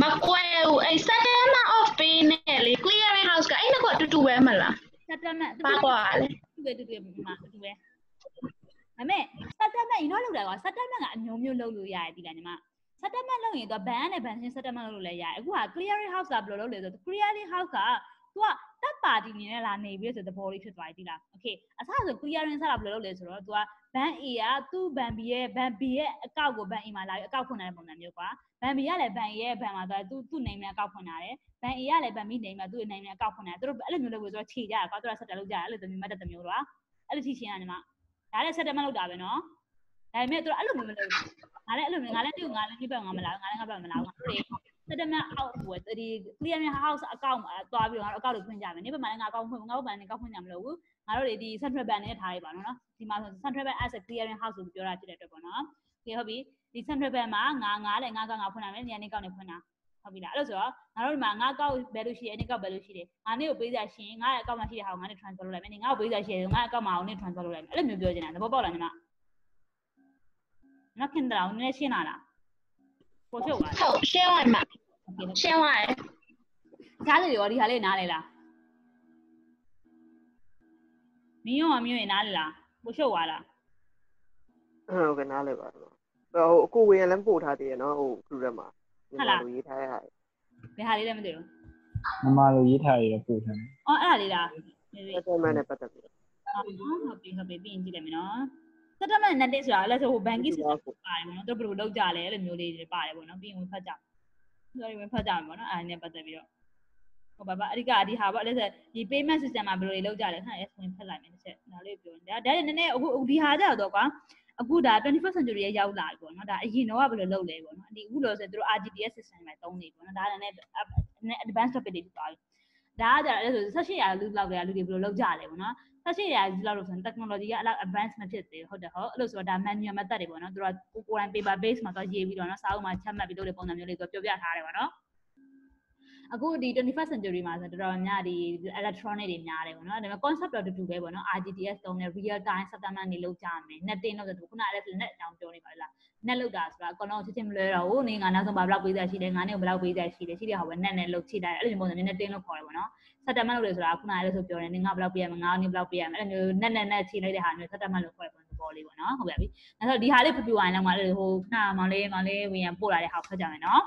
မကွဲဘူးအဲ့ settlement of pay နဲ့လေ clearing house ကအဲ့နှစ်ခုအတူတူပဲမလား settlement ဘာကွာလဲ တူပဲမှာတူပဲဒါပေမဲ့ settlement ရင်တော့လုပ်တယ်ကွာ settlement ကအမျိုးမျိုးလုပ်လို့ရတယ်ဒီလားညီမ settlement လုပ်ရင်တော့ဘန်နဲ့ဘန်ချင်း settlement လုပ်လို့လည်းရတယ်အခုက clearing house ကဘယ်လိုလုပ်လဲဆိုတော့ clearing house ကသူကတပ်ပါတီနေနဲ့လာနေပြီးဆိုတဲ့ဘောလေးဖြစ်သွားပြီဒီလား okay အစားဆို clearing ဆက်တာဘယ်လိုလုပ်လဲဆိုတော့သူကဘန် A ကသူ့ဘန် B ရဲ့ဘန် B ရဲ့အကောက်ကိုဘန် A မှာလာပြီးအကောက်ဖွင့်တဲ့ပုံစံမျိုးကွာဘန် B ကလည်းဘန် A ရဲ့ဘန်မှာသွားသူ့ name နဲ့အကောက်ဖွင့်တာတယ်ဘန် A ကလည်းဘန် B name မှာသူ့ name နဲ့အကောက်ဖွင့်တာသူတို့အဲ့လိုမျိုးလုပ်လို့ဆိုတော့ခြေကြတာကွာသူကဆက်တယ်လုပ်ကြတယ်အဲ့လိုသမီးမတ်တဲ့မျိုးတော့အဲ့လိုထိရှင်းရညီမဒါလည်း settlement လုပ်တာပဲနော်ဒါပေမဲ့သူအဲ့လိုမျိုးမလုပ်ဘူးငါလည်းအဲ့လိုမျိုးငါလည်းဒီဘက်ငါမလာငါလည်းငါဘက်မလာငါတို့ settlement out ဟိုဒီ clearing house အကောင့်သွားပြီးတော့ငါတို့အကောင့်တွေဖွင့်ကြမယ်နေ့ဘက်မှာလည်းငါအကောင့်ဖွင့်ငါ့ဘက်ကနေကောက်ဖွင့်ကြမလို့ဘူးငါတို့တွေဒီ central bank နဲ့ထားရပါနော်ဒီမှာဆို central bank as a clearing house လို့ပြောတာဖြစ်တဲ့အတွက်ပေါ့နော်ဒီဟုတ်ပြီဒီ central bank မှာငါလည်းငါကောက်ဖွင့်ရမယ်ညနေကောက်နေဖွင့်တာဟုတ်ပြီလားအဲ့လိုဆိုတော့ငါတို့ဒီမှာငါကောက်ဘယ်လိုရှိရအနေကောက်ဘယ်လိုရှိတယ်ငါနေ့ကိုပေးစားရှင်ငါရဲ့အကောင့်မှာရှိတဲ့ဟာကိုငါနဲ့ transfer လုပ်လိုက်မယ်ငါ့ကိုပေးစားရှင်ငါအကောင့်မှာအောင်နဲ့ transfer လုပ်လိုက်မယ်အဲ့လိုမျိုးပြောချင်တာသဘောပေါက်လားညီမနော်ခင်ဗျာနည်းနည်းရှင်းလာလားပို့ချုပ်ပါဟုတ်ရှင်းလိုက်မှာရှင်းလိုက်ကြားလေရောဒီဟာလေးနားလေလားမင်းရောမျိုးရင်နားလေလားပို့ချုပ်သွားလားဟုတ်ကဲ့နားလေပါတော့ဟိုအကိုဝေရလည်းပို့ထားသေးရနော်ဟိုခရူရက်မှာဟုတ်လားရေးထားရဟာဘယ်ဟာလေးလဲမသိဘူးမမလိုရေးထားရပို့ထားအော်အဲ့ဒါလေးလား settlement နဲ့ပတ်သက်ပြီးဟုတ်ပြီပြီးရင်ကြည့်လိုက်မယ်နော် settlement နဲ့တက်ဆိုတာလဲဆိုဟို banking system ပါတယ်ပေါ့နော်သူတို့ဘယ်လိုလုပ်ကြလဲအဲ့လိုမျိုးလေးတွေပါတယ်ပေါ့နော်ပြီးရင်ဝင်ဖတ်ကြsorry ဝင်ဖတ်ကြမယ်ပေါ့နော်အဲ့ဒါနဲ့ပတ်သက်ပြီးတော့ဟုတ်ပါအဓိကဒီဟာပေါ့လဲဆိုဒီ payment system မှာဘယ်လိုလုပ်ကြလဲခဏလေးဝင်ဖတ်လိုက်မယ်တစ်ချက်ဒါလေးပြောနေတာဒါနည်းနည်းအခုဒီဟာကြတော့ကွာအခုဒါ 21st century ရဲ့ရောက်လာပြီပေါ့နော်ဒါအရင်တော့ဘယ်လိုလုပ်လဲပေါ့နော်ဒီအခုလို့ဆိုသူတို့ RGTS system မှာသုံးနေပေါ့နော်ဒါလည်းနည်း advanced topic တွေဖြစ်သွားပြီဒါကကြတော့ဆို18ရာလူလောက်တွေကလူတွေဘယ်လိုလုပ်ကြလဲပေါ့နော်18ရာလူလောက်လို့ဆိုရင် technology ကအဲ့လောက် advanced မဖြစ်သေးဘူးဟုတ်တယ်ဟုတ်အဲ့လိုဆိုတော့ဒါ manual method တွေပေါ့နော်သူတို့ကကိုယ်တိုင် paper base မှာသွားရေးပြီးတော့နော်စာအုပ်မှာချက်မှတ်ပြီးလုပ်တဲ့ပုံစံမျိုးလေးသူပြောပြထားတယ်ပေါ့နော်အခုဒီ 21st century မှာဆိုတော့တော်တော်များဒီ electronic တွေများတယ်ပေါ့နော်ဒါပေမဲ့ concept တော့တူတူပဲပေါ့နော် RGTS သုံးတယ် real time settlement တွေလုပ်ကြမယ် netting လို့ဆိုတော့ခုနကလည်း net အကြောင်းပြောနေပါလား net လုပ်တာဆိုတာအကောင်လုံးချက်ချင်းမလွဲတော့ဘူးနေငါနောက်ဆုံးဘာဘလောက်ပေးစားရှိတယ်ငါနေဘလောက်ပေးစားရှိတယ်ရှိတဲ့ဟာပဲ net နဲ့လုပ်ချိလိုက်အဲ့လိုမျိုးပုံစံမျိုး netting လို့ခေါ်တယ်ပေါ့နော် settlement လုပ်တယ်ဆိုတာခုနကလည်းဆိုပြောတယ်နေငါဘလောက်ပေးရမယ်ငါနေဘလောက်ပေးရမယ်အဲ့လိုမျိုး net ချိလိုက်တဲ့ဟာမျိုး settlement လို့ခေါ်တယ်ပုံစံပေါ်လေးပေါ့နော်ဟုတ်ပြီအဲ့တော့ဒီဟာလေးပြပြဝိုင်းလောက်မှလည်းဟိုခဏမောင်လေးဝင်ရပို့လာတဲ့ဟာဖတ်ကြမယ်နော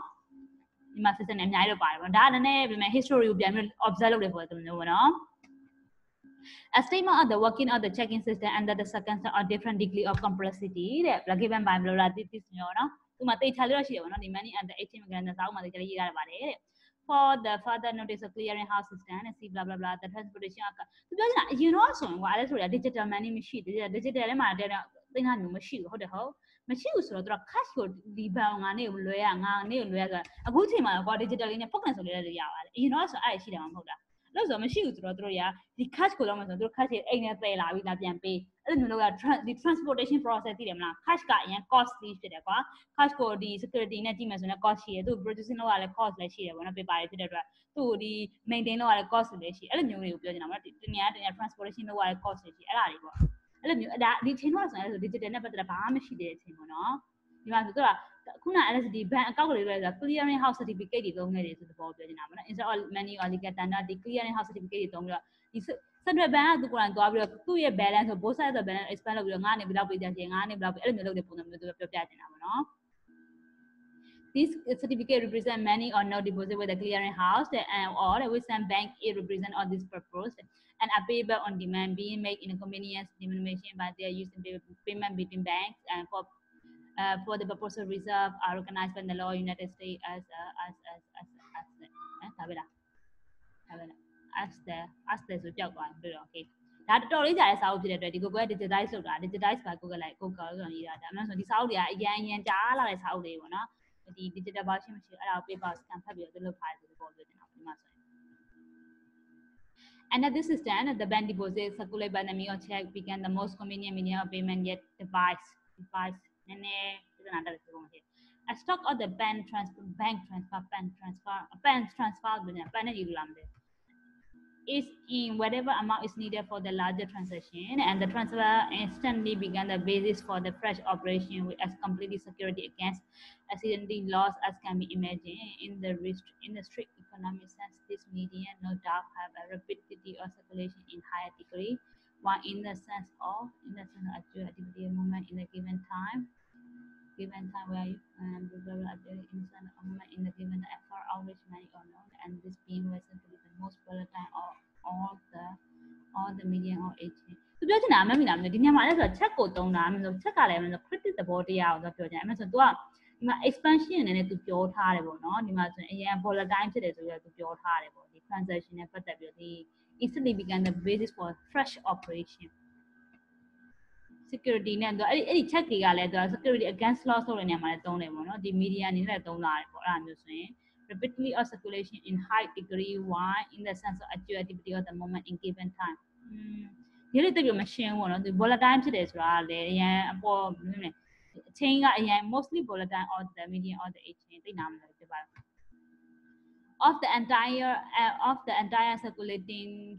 ်ဒီမှာ system နဲ့အများကြီးလုပ်ပါတယ်ပေါ့ဒါကနည်းနည်းပြင်မဲ့ history ကိုပြန်ပြီး observe လုပ်တယ်ပေါ့ဒီလိုမျိုးပေါ့နော် A statement of the working of the checking system under the circumstances or different degree of complexity တဲ့ given by ဘယ်လိုလားသိမျိုးနော်ဒီမှာတေချာလေးတော့ရှိတယ်ပေါ့နော်ဒီ money and the exchange mechanism စာအုပ်မှာတေချာလေးရေးထားပါတယ်တဲ့ for the further notice of clearing house system and see blah blah blah the transportation သူပြောချင်တာအရင်တော့ဆိုရင်ကွာအဲ့ဒါဆိုတာ digital money မရှိသေးတယ် digital ထဲမှာတဲ့သိန်းသားမျိုးမရှိဘူးဟုတ်တယ်ဟုတ်မရှိဘူးဆိုတော့သူက cash ကိုဒီဘဏ်ငါနေကိုလွှဲရငါနေကိုလွှဲရဆိုတော့အခုချိန်မှာကွာ digital လေးနဲ့ pocket ဆိုလေးလည်းရပါတယ်အရင်တော့ဆိုအဲ့ရှိတယ်မှာမဟုတ်လားလို့ဆိုမရှိဘူးဆိုတော့သူတို့ကဒီ cash ကိုတော့မဆိုသူတို့ cash အိမ်နဲ့ပယ်လာပြီးလာပြန်ပေးအဲ့လိုမျိုးလောက်ကဒီ transportation process သိတယ်မလား cash ကအရင် costly ဖြစ်တယ်ကွာ cash ကိုဒီ security နဲ့ကြည့်မယ်ဆိုရင် cost ရှိတယ်သူ producing လောက်ကလည်း cost လည်းရှိတယ်ပေါ့နော် paper တွေဖြစ်တဲ့အတွက်သူ့ဒီ maintain လောက်ကလည်း cost လည်းရှိအဲ့လိုမျိုးတွေကိုပြောနေတာပေါ့နော်တနည်း transportation လောက်ကလည်း cost လည်းရှိအဲ့ဒါတွေပေါ့အဲ့လိုမျိုးဒါဒီချိန်တော့ဆိုရင်ဆို digital နဲ့ပတ်သက်တာဘာမှမရှိတဲ့အချိန်ပေါ့နော်ဒီမှာဆိုတော့ခုန LSD bank account တွေပဲဆိုတာ clearing house certificate တွေသုံးနေတယ်ဆိုတဲ့ပေါ်ပြောနေတာပေါ့နော် instead of money or legal tender ဒီ clearing house certificate တွေသုံးပြီးတော့ဒီ central bank ကသူကိုယ်တိုင်သွားပြီးတော့သူ့ရဲ့ balance ဆို both sides of balance expand လုပ်ပြီးတော့ငါနေဘယ်လောက်ပေးကြချင်ငါနေဘယ်လောက်ပေးအဲ့လိုမျိုးလုပ်တဲ့ပုံစံမျိုးသူပြောပြနေတာပေါ့နော် This certificate represent money or no deposit with the clearing house and or with some bank it represent all this purpose and are payable on demand being made in a convenience denomination by their using payment between banks and for the purpose of reserve are recognized by the law United States as the ဆိုကြောက်သွားပြီတော့ okay ဒါတော်တော်လေးကြာတဲ့စာအုပ်ဖြစ်တဲ့အတွက်ဒီ Google digitize လုပ်တာ digitize by Google လိုက် Google ဆိုရေးတာဒါမှမဟုတ်ဒီစာအုပ်တွေကအရန်ကြားလာတဲ့စာအုပ်တွေပေါ့နော် ဒီ digital version မရှိအဲ့ဒါကို paper scan ဖတ်ပြီးတော့လုပ်ထားတယ်ဆိုတော့ပြောနေတာဒီမှာဆိုရင် Another system, the bank deposit circulate by the meal check became the most convenient medium of payment yet device. A stock of the bank transfer, is in whatever amount is needed for the larger transaction, and the transfer instantly began the basis for the fresh operation with as completely security against accidental loss as can be imagined. In the strict economic sense, this medium no doubt have a rapidity or circulation in higher degree, while in the sense of actual activity movement in a given time where you in the given effort of which many are known, and this being recently the most volatile of all the medium or age. သူပြောချင်တာမှတ်မိလားမသိဒီညမှာလည်းဆိုချက်ကိုတုံးတာမလို့ချက်ကလည်းမလို့ credit သဘောတရားကိုပြောချင်အဲ့မှာဆိုသူကဒီမှာ expansion နဲ့လည်းသူပြောထားတယ်ပေါ့နော်ဒီမှာဆိုရင်အရင် volatile ဖြစ်တယ်ဆိုတော့သူပြောထားတယ်ပေါ့ဒီ transaction နဲ့ပတ်သက်ပြီးတော့ဒီ instantly began the basis for fresh operation security နဲ့သူအဲ့ဒီ check တွေကလည်းသူ security against loss ဆိုတဲ့နေရာမှာလည်းသုံးတယ်ပေါ့နော်ဒီ media အနေနဲ့သုံးလာတယ်ပေါ့အဲ့ဒါမျိုးဆိုရင် rapidly or circulation in high degree wide in the sense of actual activity of the moment in given time ဒီလိုတက်ပြီးမရှင်းဘူးပေါ့နော်ဒီ volatile ဖြစ်တယ်ဆိုတာလည်းအရင်အပေါ်ဘယ်လိုလဲအချင်းကအရင် mostly volatile or the medium or the age သိနာမလို့ဖြစ်ပါတယ် of the entire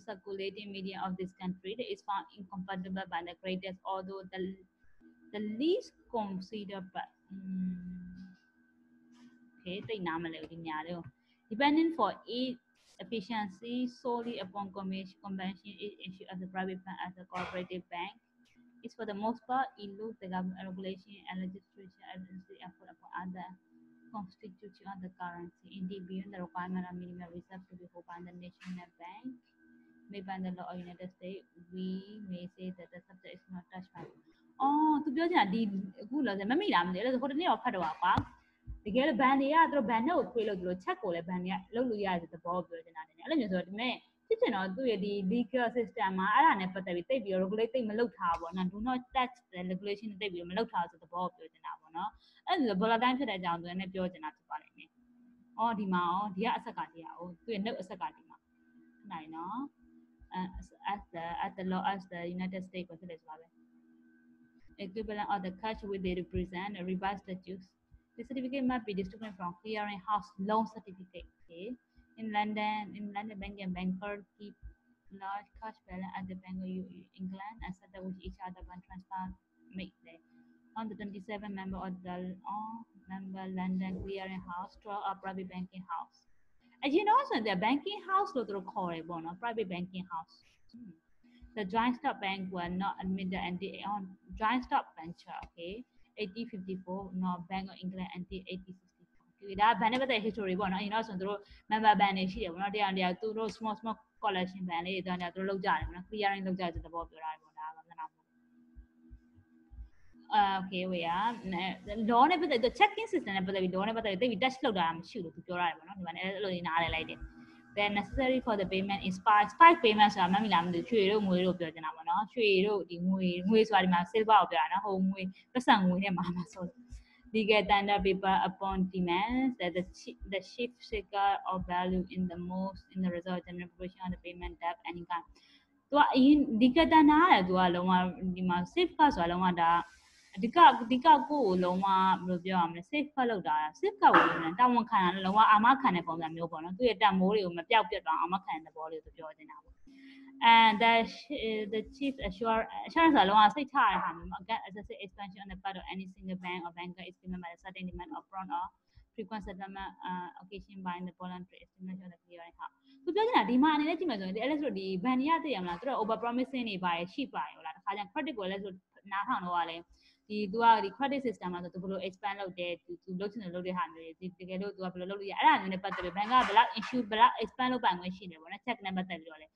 circulating media of this country that is found incompatible by the greatest, although the least considered depending for its efficiency solely upon convention issued as a private bank as a cooperative bank is for the most part elude the government regulation and registration agency effort upon other constitution of the currency. Indeed, beyond the requirement of minimum reserve to be held by the national bank made by the law of United States, we may say that the subject is not touched by. သူပြောချင်တာဒီအခုလောမမိလားမသိဘူးဟိုတနေ့တော့ဖတ်တော့ပါတကယ်လို့ဘန်တွေကသူတို့ဘန်နဲ့ကိုထွေးလို့သူတို့ချက်ကိုလည်းဘန်တွေကလုပ်လို့ရတယ်သဘောပြောချင်တာတယ်အဲ့လိုမျိုးဆိုတော့ဒီမဲ့ဖြစ်ချင်တော့သူ့ရဲ့ဒီ legal system မှာအဲ့ဒါနဲ့ပတ်သက်ပြီးတိတ်ပြီး regulate တိတ်မလုပ်ထားပါဘူးနော် do not touch the regulation တိတ်ပြီးမလုပ်ထားဆိုသဘောပြောချင်တာပေါ့နော်အဲ့ဒါ volatile ဖြစ်တဲ့အကြောင်းသူလည်းပြောချင်တာဖြစ်ပါလိမ့်မယ်ဒီမှာဒီကအဆက်ကတရားသူ့ရဲ့ note အဆက်ကဒီမှာနိုင်နော် at the law as the United States ကိုဖြစ်တယ်ဆိုပါပဲ equivalent of the cash which they represent a revised statutes. The certificate must be distinguished from clearing house loan certificate. Okay? In London, bankers keep large cash balance at the Bank of England and settle with each other when transfer made there. On the 27 member of the London Clearing House, 12 are private banking house. As you know, so the banking house lo to call it, private banking house. The joint stock bank were not admitted on joint stock venture, okay, 1854, nor Bank of England until 1864. That benefit history, but you know, so through member bank is here, not there, two small collection bank, then there to look down, clearing look down to the board. Okay, we are don't ever the checking system, but we don't ever we just look down, shoot to your right, like it. Then necessary for the payment is five payments are mammy lam the tree room will be the number tree road in ways what my silver of the home way the sun with him so they get under paper upon demands that the shift shaker of value in the result and preparation of the payment debt any kind so in the get an eye to alone the safe cars aloneဒီကကိုလုံးဝဘယ်လိုပြောရမလဲ safe ဖတ်လောက်တာ safe ကဝင်တာတောင်းဝန်ခံတာလုံးဝအာမခံတဲ့ပုံစံမျိုးပေါ့နော်သူ့ရဲ့တန်မိုးတွေကိုမပြောက်ပြတ်သွားအောင်အာမခံတဲ့ဘောလေးကိုပြောနေတာပေါ့ and the chief assurance လုံးဝစိတ်ချရတဲ့ဟာမျိုး again as I say expansion on the part of any single bank or banker is given by a certain demand upfront or frequent settlement occasion by the voluntary estimation of the clearing house သူပြောနေတာဒီမှာအနေနဲ့ကြည့်မယ်ဆိုရင်ဒီ အဲ့ဆိုဒီ ban ရသိရမလားသူတို့ over promising တွေပါတယ်ရှိပါတယ်ဟုတ်လားတခါကျရင် credit ကိုလည်းဆိုနားထောင်တော့ကလည်းဒီသူကဒီ credit system မှာဆိုသူဘယ်လို expand လုပ်တယ်သူလုပ်ချင်တယ်လုပ်တဲ့ဟာမျိုးတွေဒီတကယ်လို့သူကဘယ်လိုလုပ်လို့ရအဲ့ဒါမျိုးနဲ့ပတ်သက်ပြီး bank ကဘယ်လောက် issue ဘယ်လောက် expand လုပ်ပိုင်ခွင့်ရှိတယ်ပေါ့နော် check နဲ့ပတ်သက်ပြီးတော့လေ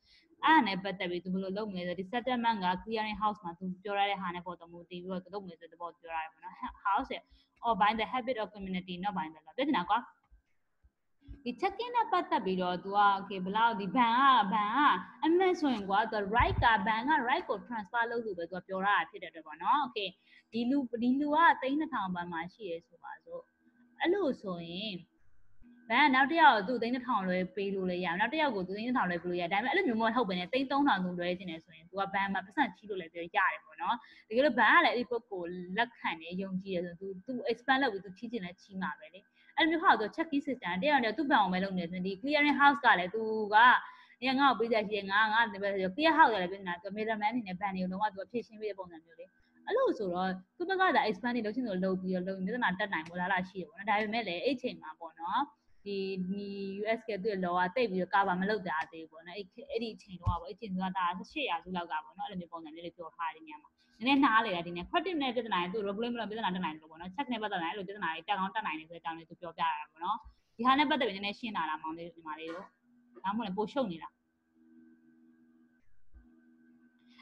အဲ့ဒါနဲ့ပတ်သက်ပြီးသူဘယ်လိုလုပ်မလဲဆိုဒီ settlement က clearing house မှာသူပြောရတဲ့ဟာနဲ့ပေါ်တော့မူတည်ပြီးတော့သူလုပ်မယ်ဆိုတဲ့ပေါ်ပြောရတယ်ပေါ့နော် house or by the habit of community not by the law ပြောချင်တာကွာဒီ checking နဲ့ပတ်သက်ပြီးတော့ तू อ่ะ okay ဘယ်လောက်ဒီ ban ကအမှန်ဆိုရင်ကွာ तू right က ban က right ကို transfer လုပ်လို့ပဲ तू ပြောရတာဖြစ်တဲ့အတွက်ပေါ့နော် okay ဒီလူက32,000 ဘန်မှာရှိရဲဆိုပါစို့ အဲ့လိုဆိုရင်ဘန်ကနောက်တစ်ယောက်သူသိန်း1000လွှဲပေးလို့လည်းရအောင်နောက်တစ်ယောက်ကိုသူသိန်း1000လွှဲပေးလို့ရဒါပေမဲ့အဲ့လိုမျိုးမဟုတ်ဘဲနဲ့သိန်း3000သူလွှဲခြင်းနေဆိုရင် तू ကဘန်မှာပတ်စံချီလို့လည်းပြောရတယ်ပေါ့နော်တကယ်လို့ဘန်ကလည်းအဲ့ဒီပုဂ္ဂိုလ်လက်ခံနေယုံကြည်ရဆို तू expand လုပ်ပြီး तू ချီခြင်းလည်းချီမှာပဲလေအဲ့လိုမျိုးဟာဆို check key system တယောက်နဲ့သူ့ဘန်အောင်ပဲလုပ်နေတယ်ဒီ clearing house ကလည်း तू ကညငါ့ကိုပေးကြရှိရငါတပည့်ဆို clear house ကလည်းပြင်နေတာ तू middleman အနေနဲ့ဘန်တွေကိုလုံးဝ तू ဖြည့်ရှင်းပေးတဲ့ပုံစံမျိုးလေအဲ့လိုဆိုတော့သူ့ဘက်ကဒါ expand လုပ်ချင်လို့လုပ်ပြီးတော့လုပ်ရင်ပြဿနာတက်နိုင်မို့လားရှိတယ်ပေါ့နော်ဒါပေမဲ့လည်းအဲ့ချိန်မှာပေါ့နော်ဒီ US ကသူ့လောကတိတ်ပြီးတော့ cover မလုပ်တာသေးဘူးပေါ့နော်အဲ့ဒီအချိန်တော့ပေါ့အဲ့ချိန်ကဒါ18ရာစုလောက်ကပေါ့နော်အဲ့လိုမျိုးပုံစံမျိုးလေးပြောထားတဲ့ညမှာနည်းနည်းနားလေတာဒီနေ့ credit နဲ့ပြဿနာရင်သူ regulate မလုပ်ပြဿနာတက်နိုင်လို့ပေါ့နော် check နဲ့ပတ်သက်လာရင်အဲ့လိုပြဿနာတွေတက်ကောင်းတက်နိုင်တယ်ဆိုတဲ့အကြောင်းလေးသူပြောပြရတာပေါ့နော်ဒီဟာနဲ့ပတ်သက်ပြီးနည်းနည်းရှင်းလာတာမောင်လေးဒီမှာလေးတို့ဒါမှမဟုတ်ပို့ရှုပ်နေတာ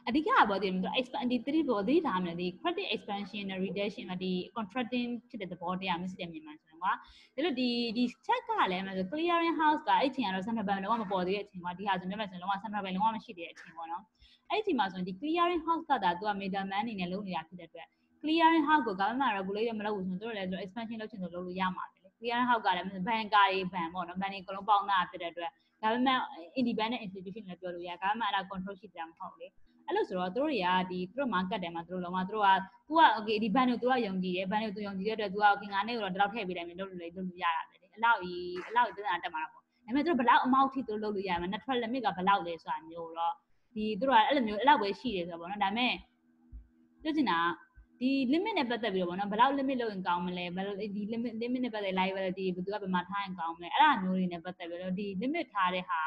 အဓိကပေါ့ဒီမျိုး expand ဒီ3ပေါ့ဒီဒါမှမဟုတ်ဒီ credit expansion နဲ့ reduction မှာဒီ contracting ဖြစ်တဲ့သဘောတရားမျိုးစစ်တယ်မြန်မာဆိုတော့ကွာဒါလို့ဒီ check ကလည်းမဆို clearing house ကအဲ့ချိန်ကတော့ central bank လုံးဝမပေါ်သေးတဲ့အချိန်မှာဒီဟာဆိုမြန်မာဆိုလုံးဝ central bank လုံးဝမရှိသေးတဲ့အချိန်ပေါ့နော်အဲ့ဒီမှာဆိုရင်ဒီ clearing house ကဒါသူက middleman အနေနဲ့လုပ်နေတာဖြစ်တဲ့အတွက် clearing house ကို government regulate မလုပ်ဘူးဆိုတော့သူတို့လည်း expansion လုပ်ချင်လို့လုပ်လို့ရမှာပဲလေ clearing house ကလည်း banker တွေ ban ပေါ့နော် ban တွေအကုန်လုံးပေါင်းတာဖြစ်တဲ့အတွက် government independent institution လည်းပြောလို့ရ government အဲ့ဒါ control ရှိတယ်မဟုတ်လေအဲ့လိုဆိုတော့သူတို့တွေကဒီသူတို့ market ထဲမှာသူတို့လုံးဝသူက तू က okay ဒီ ban ကို तू ကယုံကြည်တယ် ban ကို तू ယုံကြည်တဲ့အတွက် तू က okay ငါနဲ့တော့ဒီလောက်ထည့်ပေးလိုက်မယ်လုပ်လို့ရတာပဲလေအလောက်ကြီးပြဿနာတက်မှာပေါ့ဒါပေမဲ့သူတို့ဘလောက်အမောက်ထိသူတို့လုပ်လို့ရမှာ natural limit ကဘလောက်လဲဆိုတာမျိုးတော့ဒီသူတို့ကအဲ့လိုမျိုးအဲ့လောက်ပဲရှိတယ်ဆိုတော့ပေါ့နော်ဒါပေမဲ့ပြောချင်တာဒီ limit နဲ့ပတ်သက်ပြီးတော့ပေါ့နော်ဘလောက် limit လုပ်ရင်ကောင်းမလဲဘယ်လိုဒီ limit နဲ့ပတ်သက် liability ဘယ်သူကဘယ်မှာထားရင်ကောင်းမလဲအဲ့ဒါမျိုးတွေနဲ့ပတ်သက်ပြီးတော့ဒီ limit ထားတဲ့ဟာ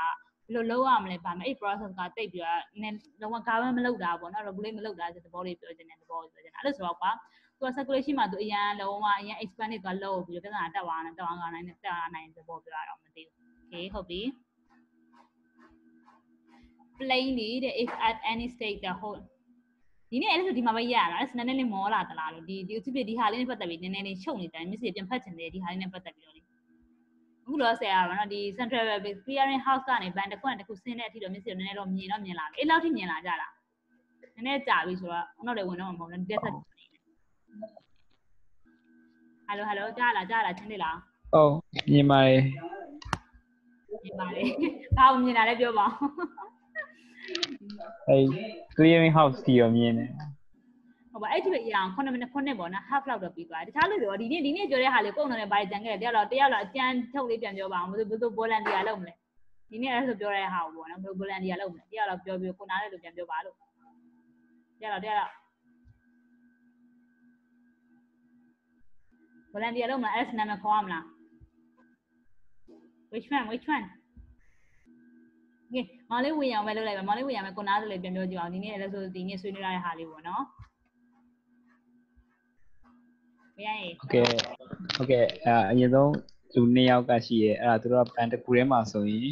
ဘယ်လိုလုပ်ရမလဲဗာမယ်အဲ့ process ကတိတ်ပြီးတော့နည်းလုံးဝ government မလုပ်တာပေါ့နော် regulate မလုပ်တာဆိုတဲ့သဘောလေးပြောချင်တယ်သဘောပြောချင်တာအဲ့လိုဆိုတော့ကွာသူက circulation မှာသူအရင်လုံးဝအရင် expand တွေသွားလုပ်ပြီးတော့ပြဿနာတက်သွားနိုင်တဲ့သဘောပြောရတော့မသိဘူး okay ဟုတ်ပြီ plainly the if at any state the whole ဒီနေ့အဲ့လိုဒီမှာပဲရတာအဲ့စနည်းလေးမောလာတလားလို့ဒီအဖြစ်ဒီဟာလေးနဲ့ပတ်သက်ပြီးနည်းနည်းလေးချုပ်နေတယ်မျက်စိပြန်ဖတ်ချင်တယ်ဒီဟာလေးနဲ့ပတ်သက်ပြီးတော့လေအခုတော့ဆရာကနော်ဒီ central clearing house ကနေဘန်တစ်ခုဆင်းတဲ့အထိတော့မျက်စိနည်းနည်းတော့မြင်လာပြီအဲ့လောက်ထိမြင်လာကြလားနည်းနည်းကြာပြီဆိုတော့နောက်တော့ဝင်တော့မှာမဟုတ်ဘူးတက်ဆက်နေတယ်ဟယ်လိုကြားလားချင်းသေးလားဟုတ်မြင်ပါတယ်ဘာမြင်လာလဲပြောပါအဲ့ clearing house တီရောမြင်တယ်ဟုတ်ပါအဲ့ဒီပဲရအောင်9မိနစ်ပေါ့နော် half လောက်တော့ပြီးသွားတယ်တခြားလို့ပြောဒီနေ့ပြောတဲ့ဟာလေးပုံစံနဲ့ဘာကြံခဲ့တယ်တယောက်တော့အကျန်းထုတ်လေးပြန်ပြောပါအောင်ဘယ်လို volunteer လုပ်မလဲဒီနေ့အဲ့ဆိုပြောတဲ့ဟာကိုပေါ့နော်ဘယ်လို volunteer လုပ်မလဲတယောက်တော့ပြောပြီးကိုနားလေးလိုပြန်ပြောပါလို့တယောက်တော့ volunteer လုပ်မလားအဲ့စနာမခေါ်ရမလား which one ကဲမောင်လေးဝင်အောင်ပဲလုပ်လိုက်ပါမောင်လေးဝင်အောင်ပဲကိုနားဆိုလေးပြန်ပြောကြည့်အောင်ဒီနေ့လည်းဆိုဒီနေ့ဆွေးနွေးရတဲ့ဟာလေးပေါ့နော်ဟုတ်ကဲ့အရင်ဆုံးလူ2ယောက်ကရှိရဲအဲ့ဒါသူတို့ကဘန်တစ်ခုထဲမှာဆိုရင်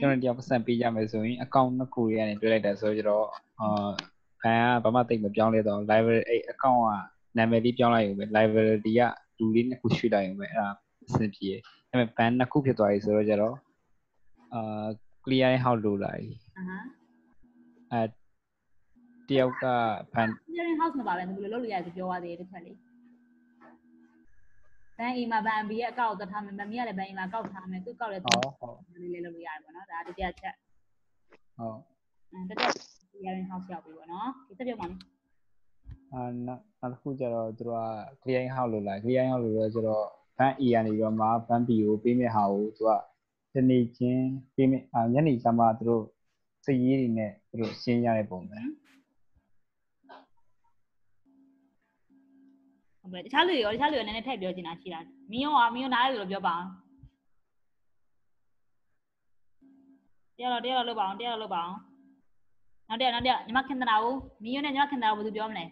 ကျွန်တော်တယောက်ပတ်စံပေးကြမယ်ဆိုရင် account နှစ်ခုတွေကနေတွေ့လိုက်တယ်ဆိုတော့ဘန်ကဘာမှတိတ်မပြောင်းလဲတော့ library အဲ့ account ကနာမည်လေးပြောင်းလိုက်ရုံပဲ library ကလူလေးနှစ်ခုရွှေ့လိုက်ရုံပဲအဲ့ဒါအဆင်ပြေတယ်အဲ့မဲ့ဘန်နှစ်ခုဖြစ်သွားပြီဆိုတော့ကျတော့clearing house လိုလာပြီတယောက်ကဘန် clearing house မှာပါပဲဘယ်လိုလုပ်လို့ရလဲပြောပါသေးတယ်တစ်ချက်လေးဘန်အီမှာဘန်ဘီရဲ့အကောက်ကိုထားမယ်မမီးကလည်းဘန်အီမှာကောက်ထားမယ်သူကောက်လည်းဟုတ်လေးလုပ်လို့ရတယ်ပေါ့နော်ဒါတတိယချက်ဟုတ်တတိယ clearing house ရောက်ပြီပေါ့နော်ဒီတက်ပြောပါမယ်နောက်တစ်ခုကျတော့သူတို့က clearing house လိုလာ clearing house လိုတော့ကျတော့ဘန်အီကနေပြီးတော့မှဘန်ဘီကိုပေးမယ့်ဟာကိုသူကတနေ့ချင်းပေးမယ့်ညနေကျမှသူတို့စည်ရေးတွေနဲ့သူတို့ရှင်းရတဲ့ပုံစံဟုတ်ပဲတခြားလူတွေနည်းနည်းထည့်ပြောချင်တာရှိတာမင်းရောနားရလို့ပြောပါအောင်တရားလို့ပါအောင်နောက်တရားညီမခင်တနာဦးမင်းရောနဲ့ညီမခင်တနာဦးဘယ်သူပြောမလဲ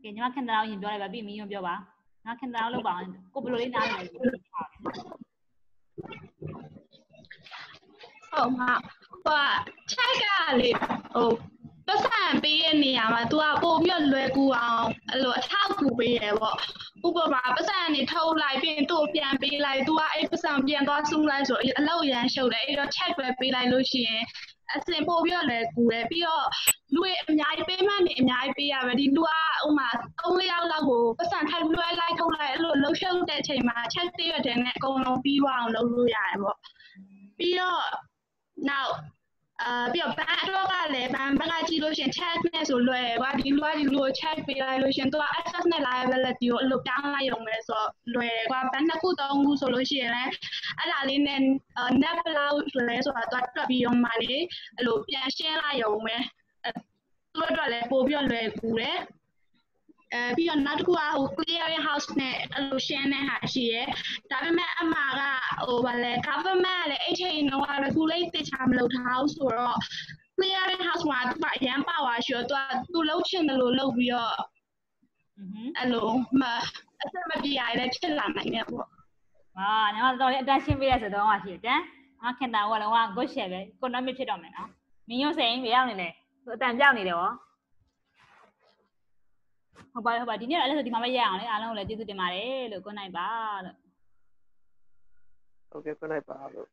ကဲညီမခင်တနာဦးရင်ပြောလိုက်ပါပြီးမင်းရောပြောပါညီမခင်တနာဦးလို့ပါအောင်ကိုဘယ်လိုလေးနားလဲဟုတ်မှာချိုက်ကလေပတ်စံပေးတဲ့နေရာမှာ तू ကပို့ပြီးလွယ်ကူအောင်အဲ့လိုအထောက်အကူပေးရပေါ့ဥပမာပတ်စံနေထုတ်လိုက်ပြီးသူ့ပြန်ပေးလိုက် तू ကအဲ့ပတ်စံပြန်သွားစုလိုက်ဆိုအလောက်ရန်ရှုပ်တယ်အဲ့တော့ check ပဲပေးလိုက်လို့ရှိရင် အစင်ပို့ပြီးတော့လည်းကူတယ်ပြီးတော့လူတွေအများကြီးပေးမှနေအများကြီးပေးရမယ်ဒီလူကဥမာ3-4ယောက်လောက်ကိုပတ်စံထိုက်လွှဲလိုက်ထုတ်လိုက်အဲ့လိုလှုပ်ရှုပ်တဲ့အချိန်မှာ check တည့်ရတယ်နဲ့အကုန်လုံးပြီးသွားအောင်လုပ်လို့ရတယ်ပေါ့ပြီးတော့နောက်ပြီးတော့ဘန်တော့ကလည်းဘန်ကကြည့်လို့ရှင် check နဲ့ဆိုလွယ်ကွာဒီလူကို check ပေးလိုက်လို့ရှင်သူက access နဲ့ liability ကိုအလုပ်တောင်းလိုက်ရုံပဲဆိုတော့လွယ်ကွာဘန်2ခု3ခုဆိုလို့ရှိရင်လည်းအဲ့ဒါလေးနဲ့ net ဘယ်လောက်လဲဆိုတာသူကတွက်ပြီးရုံမှလေအဲ့လိုပြန်ရှင်းလိုက်ရုံပဲသူတို့တော့လည်းပို့ပြီးလွယ်ကူတယ်ပြီးတော့နောက်တစ်ခုကဟို clearing house နဲ့အဲ့လိုရှင်းတဲ့ဟာရှိရယ်ဒါပေမဲ့အမှားကဟိုဗာလဲ government ကလည်းအဲ့ချိန်တော့ regulate တေချာမလုပ်ထားဘူးဆိုတော့ clearing house မှာသူကအရန်ပါသွားရှိတော့သူလှုပ်ချင်တယ်လို့လုပ်ပြီးတော့အဲ့လိုအစမပြေရလည်းဖြစ်လာနိုင်တယ်ပေါ့ညီမတော်လေးအတန်းရှင်းပေးရဆိုတော့ရှိတယ်ခင်တာကလည်း good share ပဲ economic ဖြစ်တော့မယ်နော်မင်းရုံစိန်မရောက်နေလေသူအတန်ပြောက်နေတယ်ဗောဟုတ်ပါဒီနေ့လည်းဆိုဒီမှာပဲရအောင်လေအားလုံးကိုလည်းကျေးဇူးတင်ပါတယ်လို့ကိုနိုင်ပါလို့ဟုတ်ကဲ့ကိုနိုင်ပါလို့